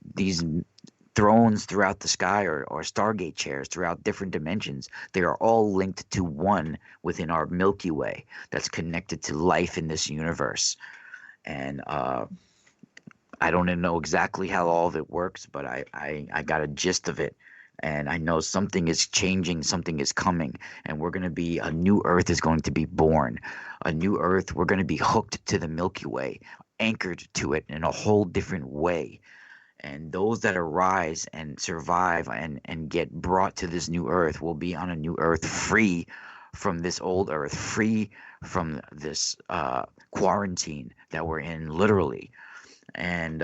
thrones throughout the sky, or stargate chairs throughout different dimensions, they are all linked to one within our Milky Way that's connected to life in this universe. And I don't know exactly how all of it works, but I got a gist of it. And I know something is changing, something is coming, and a new Earth is going to be born. A new Earth, we're going to be hooked to the Milky Way, anchored to it in a whole different way. And those that arise and survive and get brought to this new Earth will be on a new Earth, free from this old Earth, free from this quarantine that we're in, literally. And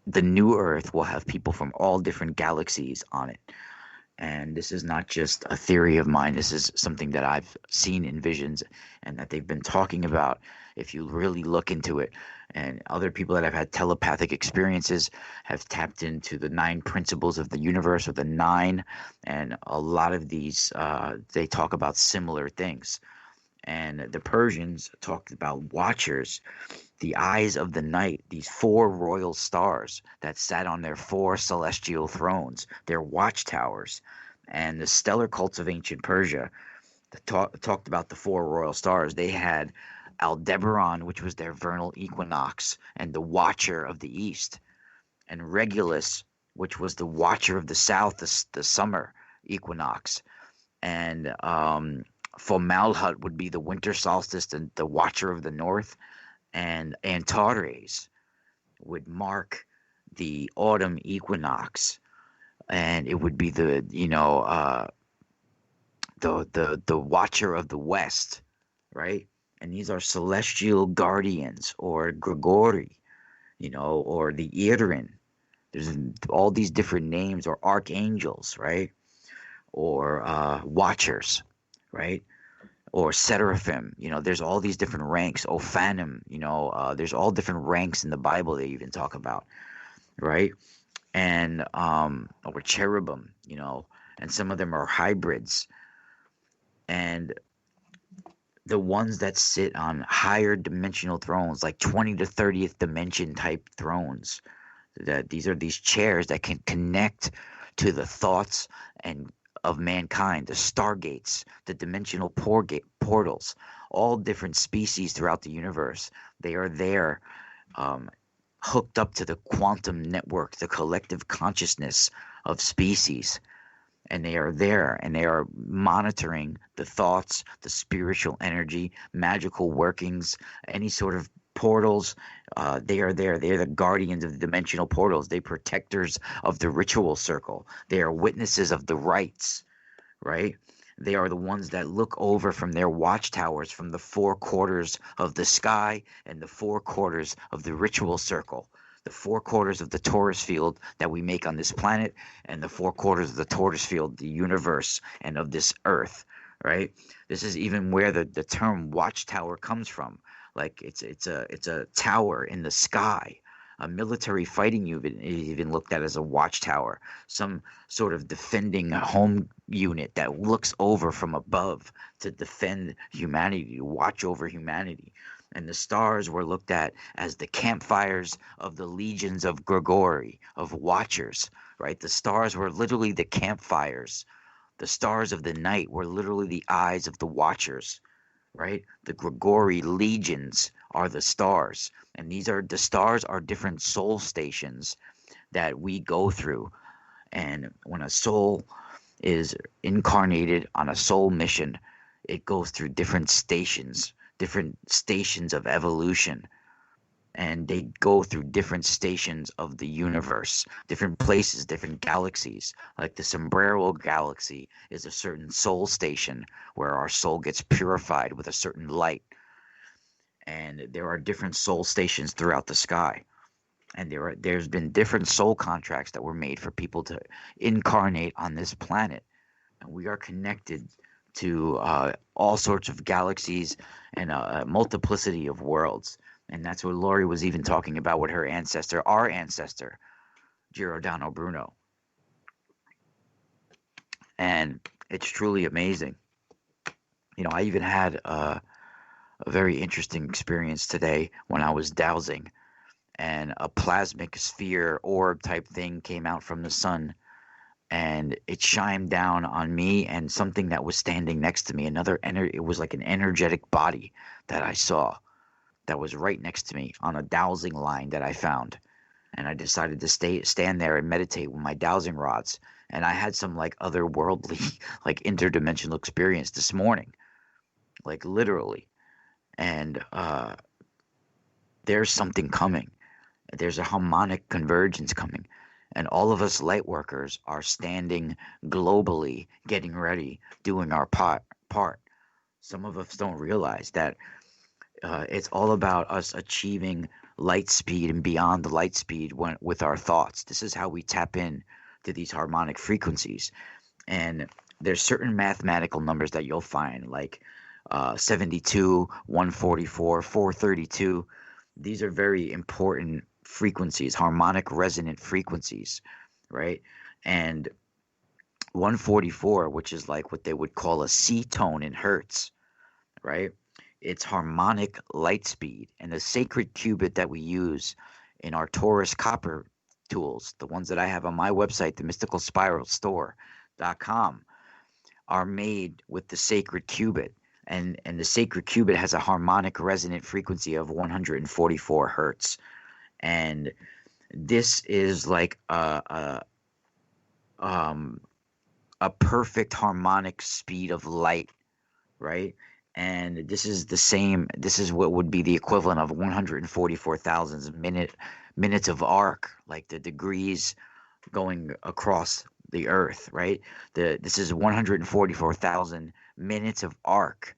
the new Earth will have people from all different galaxies on it. And this is not just a theory of mine. This is something that I've seen in visions and that they've been talking about, if you really look into it. And other people that have had telepathic experiences have tapped into the 9 principles of the universe, or the 9. And a lot of these, they talk about similar things. And the Persians talked about watchers, the eyes of the night, these 4 royal stars that sat on their 4 celestial thrones, their watchtowers. And the stellar cults of ancient Persia that talked about the 4 royal stars. They had Aldebaran, which was their vernal equinox and the watcher of the east, and Regulus, which was the watcher of the south, the summer equinox, and Fomalhaut would be the winter solstice, and the watcher of the north, and Antares would mark the autumn equinox, and it would be the watcher of the west, right? And these are celestial guardians, or Grigori, or the Irin. There's all these different names, or archangels, right? Or watchers, right? Or seraphim. There's all these different ranks. Ophanim, there's all different ranks in the Bible they even talk about, right? And or cherubim, and some of them are hybrids. And the ones that sit on higher dimensional thrones, like 20 to 30th dimension type thrones. That these are these chairs that can connect to the thoughts and of mankind, the stargates, the dimensional portals, all different species throughout the universe. They are there, hooked up to the quantum network, the collective consciousness of species. And they are there and they are monitoring the thoughts, the spiritual energy, magical workings, any sort of portals. They are there. They are the guardians of the dimensional portals. They protectors of the ritual circle. They are witnesses of the rites, right? They are the ones that look over from their watchtowers from the four quarters of the sky and the four quarters of the ritual circle, the four quarters of the torus field that we make on this planet, and the four quarters of the torus field, the universe, and of this earth, right? This is even where the term watchtower comes from. Like it's a tower in the sky. A military fighting unit is even looked at as a watchtower, some sort of defending home unit that looks over from above to defend humanity, to watch over humanity. And the stars were looked at as the campfires of the legions of Grigori, of watchers, right? The stars were literally the campfires. The stars of the night were literally the eyes of the watchers, right? The Grigori legions are the stars. And the stars are different soul stations that we go through. And when a soul is incarnated on a soul mission, it goes through different stations of evolution. And they go through different stations of the universe, different places, different galaxies. Like the Sombrero galaxy is a certain soul station where our soul gets purified with a certain light. And there are different soul stations throughout the sky. And there's been different soul contracts that were made for people to incarnate on this planet. And we are connected to all sorts of galaxies and a multiplicity of worlds. And that's what Lori was even talking about with her ancestor, our ancestor, Giordano Bruno. And it's truly amazing. You know, I even had a very interesting experience today when I was dowsing, and a plasmic sphere orb type thing came out from the sun, and it shined down on me and something that was standing next to me. It was like an energetic body that I saw that was right next to me on a dowsing line that I found. And I decided to stand there and meditate with my dowsing rods. And I had some like otherworldly, like interdimensional experience this morning, like literally. And there's something coming. There's a harmonic convergence coming. And all of us light workers are standing globally, getting ready, doing our part. Some of us don't realize that it's all about us achieving light speed and beyond the light speed with our thoughts. This is how we tap in to these harmonic frequencies. And there's certain mathematical numbers that you'll find, like 72, 144, 432. These are very important frequencies, harmonic resonant frequencies, right? And 144, which is like what they would call a C tone in hertz, right? It's harmonic light speed. And the sacred qubit that we use in our Taurus copper tools, the ones that I have on my website, the mysticalspiralstore.com, are made with the sacred qubit. And the sacred qubit has a harmonic resonant frequency of 144 hertz. And this is like a perfect harmonic speed of light, right? And this is what would be the equivalent of 144,000 minutes of arc, like the degrees going across the earth, right? This is 144,000 minutes of arc,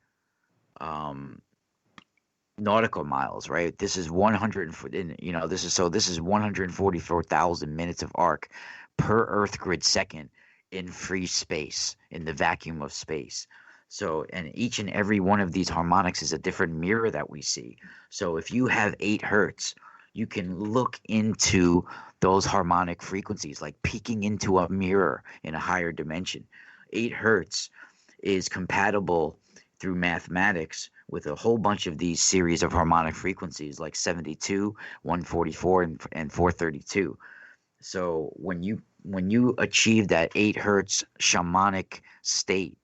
nautical miles, right? This is 144,000 minutes of arc per Earth grid second in free space, in the vacuum of space. So, and each and every one of these harmonics is a different mirror that we see. So if you have 8 hertz, you can look into those harmonic frequencies, like peeking into a mirror in a higher dimension. 8 hertz is compatible through mathematics with a whole bunch of these series of harmonic frequencies like 72, 144, and 432. So when you achieve that 8 hertz shamanic state,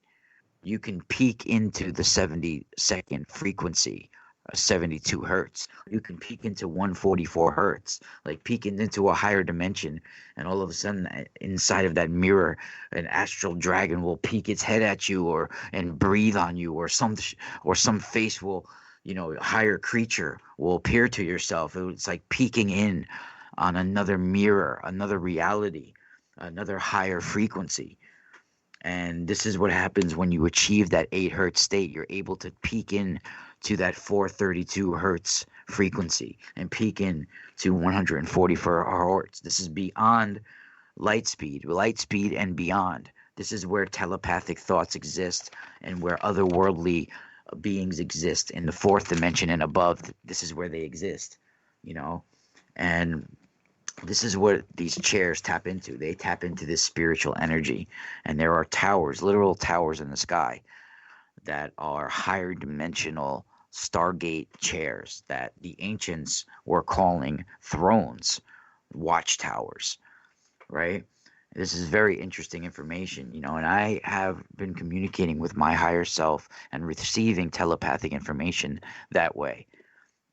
you can peak into the 72nd frequency, 72 hertz. You can peak into 144 hertz, like peeking into a higher dimension, and all of a sudden, inside of that mirror, an astral dragon will peek its head at you, or and breathe on you, or some face will, higher creature will appear to yourself. It's like peeking in on another mirror, another reality, another higher frequency. And this is what happens when you achieve that 8 hertz state. You're able to peak in to that 432 hertz frequency and peak in to 144 hertz. This is beyond light speed and beyond. This is where telepathic thoughts exist and where otherworldly beings exist in the fourth dimension and above. This is where they exist, and this is what these chairs tap into. They tap into this spiritual energy. And there are towers, literal towers in the sky, that are higher dimensional Stargate chairs that the ancients were calling thrones, watchtowers, right? This is very interesting information, and I have been communicating with my higher self and receiving telepathic information that way.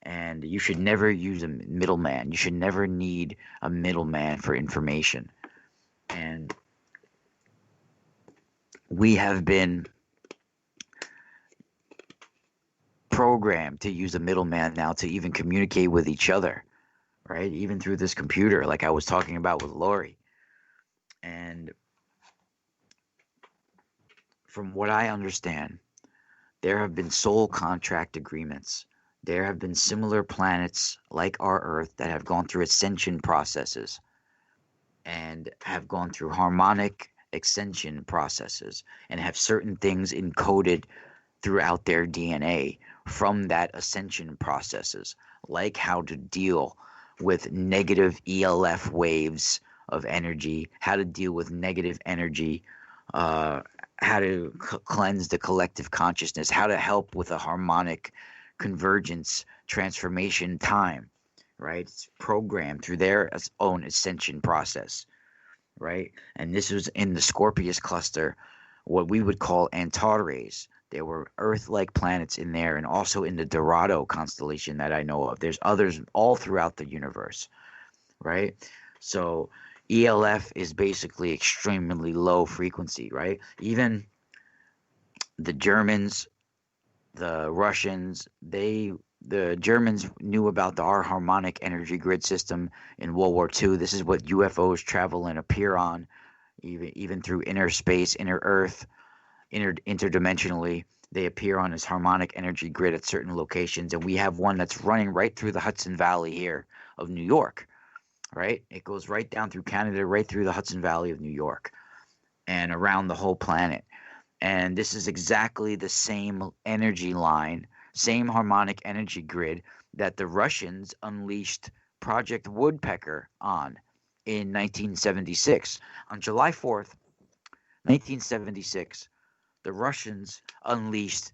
And you should never use a middleman. You should never need a middleman for information. And we have been programmed to use a middleman now to even communicate with each other, right? Even through this computer, like I was talking about with Lori. And from what I understand, there have been soul contract agreements. There have been similar planets like our Earth that have gone through ascension processes and have gone through harmonic ascension processes and have certain things encoded throughout their DNA from that ascension processes, like how to deal with negative ELF waves of energy, how to deal with negative energy, how to cleanse the collective consciousness, how to help with a harmonic convergence transformation time, right? It's programmed through their own ascension process, right? And this was in the Scorpius cluster, what we would call Antares. There were Earth-like planets in there, and also in the Dorado constellation that I know of. There's others all throughout the universe, right? So ELF is basically extremely low frequency, right? Even the Germans, the Russians, the Germans knew about our harmonic energy grid system in World War II. This is what UFOs travel and appear on, even through inner space, inner Earth, interdimensionally. They appear on this harmonic energy grid at certain locations, and we have one that's running right through the Hudson Valley here of New York, right? It goes right down through Canada, right through the Hudson Valley of New York, and around the whole planet. And this is exactly the same energy line, same harmonic energy grid that the Russians unleashed Project Woodpecker on in 1976. On July 4th, 1976, the Russians unleashed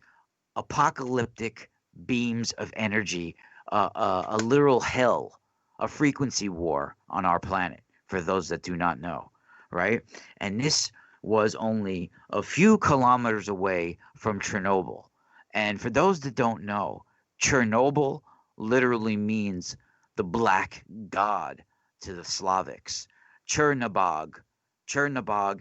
apocalyptic beams of energy, a literal hell, a frequency war on our planet, for those that do not know, right? And this was only a few kilometers away from Chernobyl. And for those that don't know, Chernobyl literally means the black god to the Slavics. Chernobog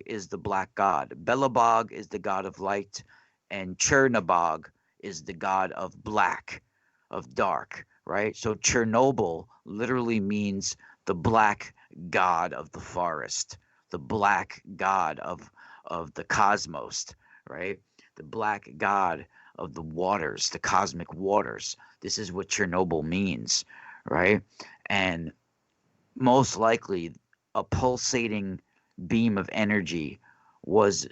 is the black god. Belobog is the god of light, and Chernobog is the god of black, of dark, right? So Chernobyl literally means the black god of the forest, the black god of the cosmos, right? The black god of the waters, the cosmic waters. This is what Chernobyl means, right? And most likely a pulsating beam of energy was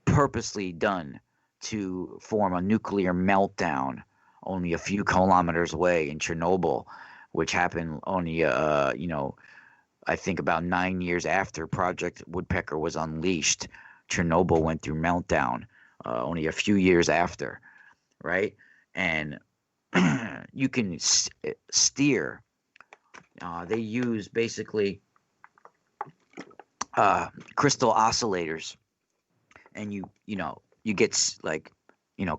purposely done to form a nuclear meltdown only a few kilometers away in Chernobyl, which happened only, I think about 9 years after Project Woodpecker was unleashed. Chernobyl went through meltdown only a few years after. right? And you can steer. They use basically crystal oscillators, and you get like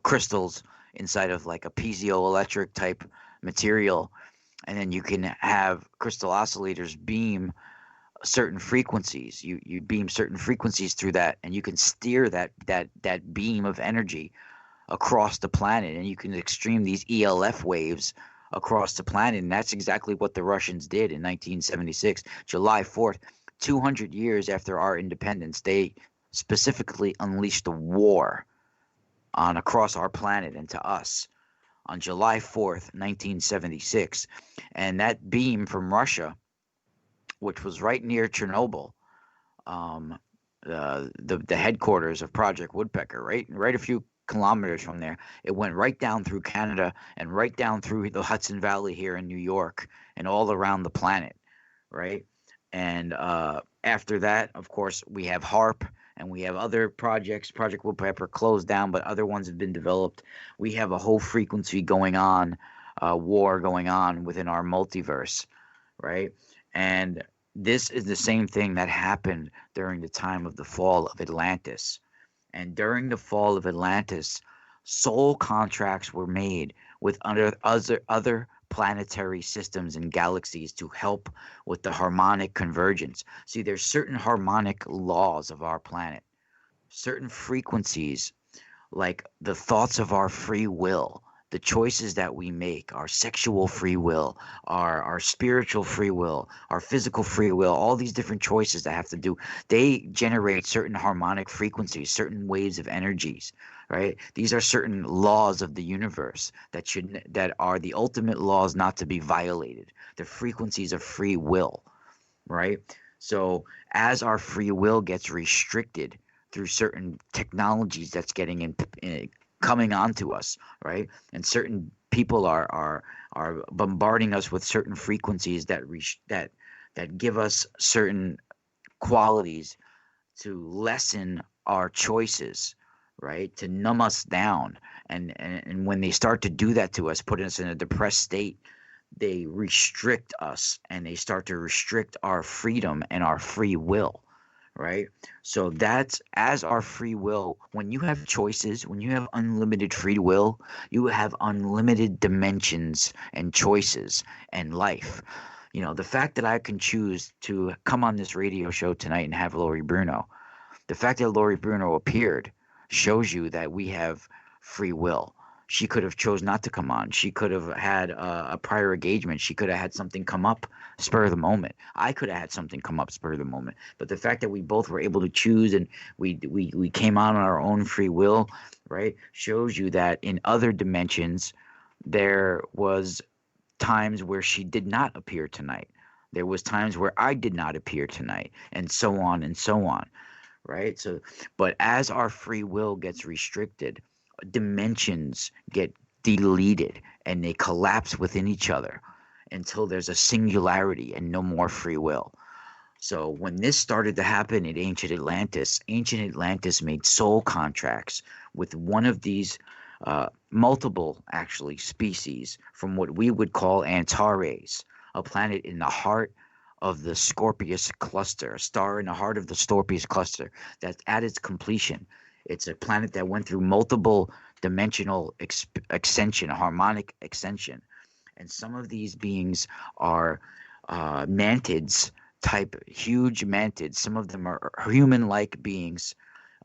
crystals inside of like a piezoelectric type material, and then you can have crystal oscillators beam certain frequencies. You beam certain frequencies through that, and you can steer that beam of energy across the planet, and you can extreme these ELF waves across the planet. And that's exactly what the Russians did in 1976, July 4th, 200 years after our independence. They specifically unleashed a war on across our planet and to us on July 4th, 1976. And that beam from Russia, which was right near Chernobyl, um, the headquarters of Project Woodpecker, right a few kilometers from there. It went right down through Canada and right down through the Hudson Valley here in New York and all around the planet, right? And after that, of course, we have HARP and we have other projects. Project Woodpecker closed down, but other ones have been developed. We have a whole frequency going on, war going on within our multiverse, right? And this is the same thing that happened during the time of the fall of Atlantis. And during the fall of Atlantis, soul contracts were made with other planetary systems and galaxies to help with the harmonic convergence. See, there's certain harmonic laws of our planet, certain frequencies, like the thoughts of our free will, the choices that we make, our sexual free will, our spiritual free will, our physical free will, all these different choices that have to do, they generate certain harmonic frequencies, certain waves of energies, right? These are certain laws of the universe that are the ultimate laws not to be violated. The frequencies of free will, right? So as our free will gets restricted through certain technologies that's getting coming onto us, right? And certain people are bombarding us with certain frequencies that give us certain qualities to lessen our choices, right? To numb us down. And when they start to do that to us, put us in a depressed state, they restrict us and they start to restrict our freedom and our free will, right? So that's as our free will. When you have choices, when you have unlimited free will, you have unlimited dimensions and choices and life. The fact that I can choose to come on this radio show tonight and have Lori Bruno, the fact that Lori Bruno appeared shows you that we have free will. She could have chose not to come on. She could have had a prior engagement. She could have had something come up spur of the moment. I could have had something come up spur of the moment. But the fact that we both were able to choose and we came on our own free will, right, shows you that in other dimensions there was times where she did not appear tonight. There was times where I did not appear tonight, and so on and so on, right? So, but as our free will gets restricted, dimensions get deleted and they collapse within each other until there's a singularity and no more free will. So when this started to happen in ancient Atlantis made soul contracts with one of these multiple actually species from what we would call Antares, a planet in the heart of the Scorpius cluster, a star in the heart of the Scorpius cluster that's at its completion. It's a planet that went through multiple dimensional extension, harmonic extension. And some of these beings are mantids type, huge mantids. Some of them are human-like beings,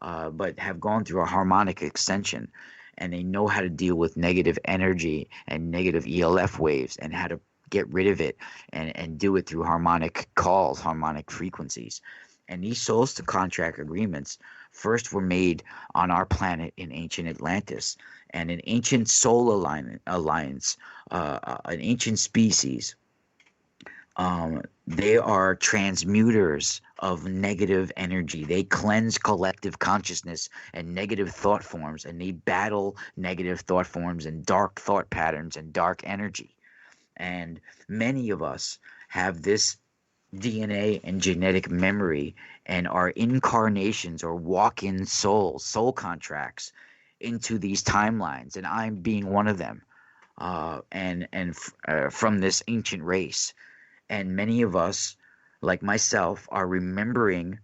but have gone through a harmonic extension. And they know how to deal with negative energy and negative ELF waves and how to get rid of it and do it through harmonic calls, harmonic frequencies. And these souls to contract agreements first were made on our planet in ancient Atlantis. And an ancient soul alliance, an ancient species, they are transmuters of negative energy. They cleanse collective consciousness and negative thought forms, and they battle negative thought forms and dark thought patterns and dark energy. And many of us have this DNA and genetic memory and are incarnations or walk-in soul contracts into these timelines, and I'm being one of them, from this ancient race. And many of us, like myself, are remembering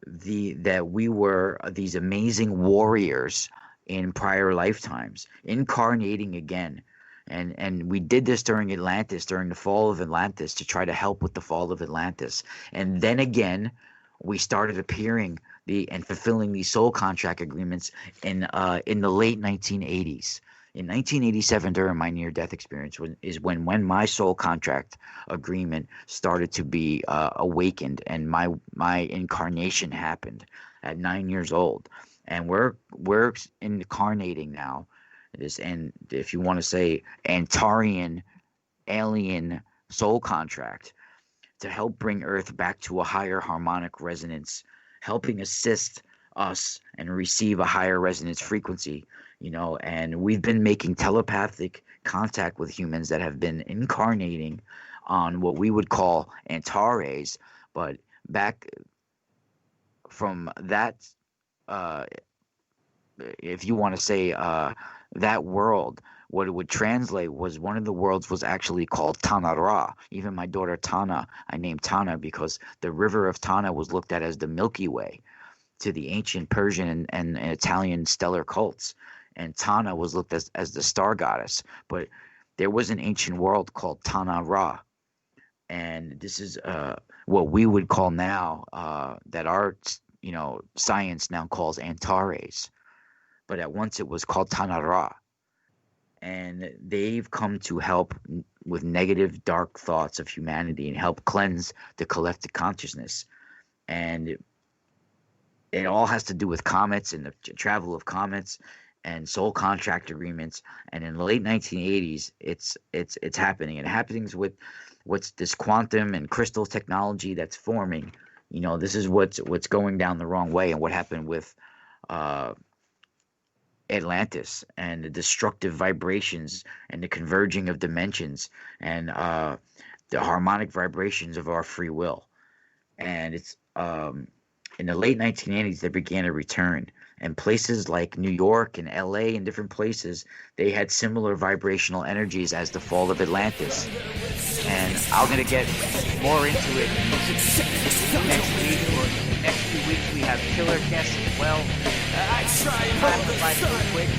that we were these amazing warriors in prior lifetimes, incarnating again. And we did this during Atlantis, during the fall of Atlantis, to try to help with the fall of Atlantis. And then again, we started appearing and fulfilling these soul contract agreements in the late 1980s. In 1987, during my near-death experience, when my soul contract agreement started to be awakened, and my incarnation happened at 9 years old. And we're incarnating now. And if you want to say Antarian alien soul contract, to help bring Earth back to a higher harmonic resonance, helping assist us and receive a higher resonance frequency, and we've been making telepathic contact with humans that have been incarnating on what we would call Antares, but back from that, if you want to say that world, what it would translate was one of the worlds was actually called Tanara. Even my daughter Tana, I named Tana because the river of Tana was looked at as the Milky Way to the ancient Persian and Italian stellar cults. And Tana was looked at as the star goddess. But there was an ancient world called Tanara. And this is what we would call now, that our science now calls Antares. But at once it was called Tanara. And they've come to help with negative, dark thoughts of humanity and help cleanse the collective consciousness. And it all has to do with comets and the travel of comets and soul contract agreements. And in the late 1980s, it's happening. It happens with what's this quantum and crystal technology that's forming. This is what's going down the wrong way, and what happened with Atlantis and the destructive vibrations and the converging of dimensions and the harmonic vibrations of our free will. And it's in the late 1980s they began a return, and places like New York and LA and different places, they had similar vibrational energies as the fall of Atlantis. And I'm going to get more into it next week, or next 2 weeks. We have killer guests as well. I try and hold the sun. Quick.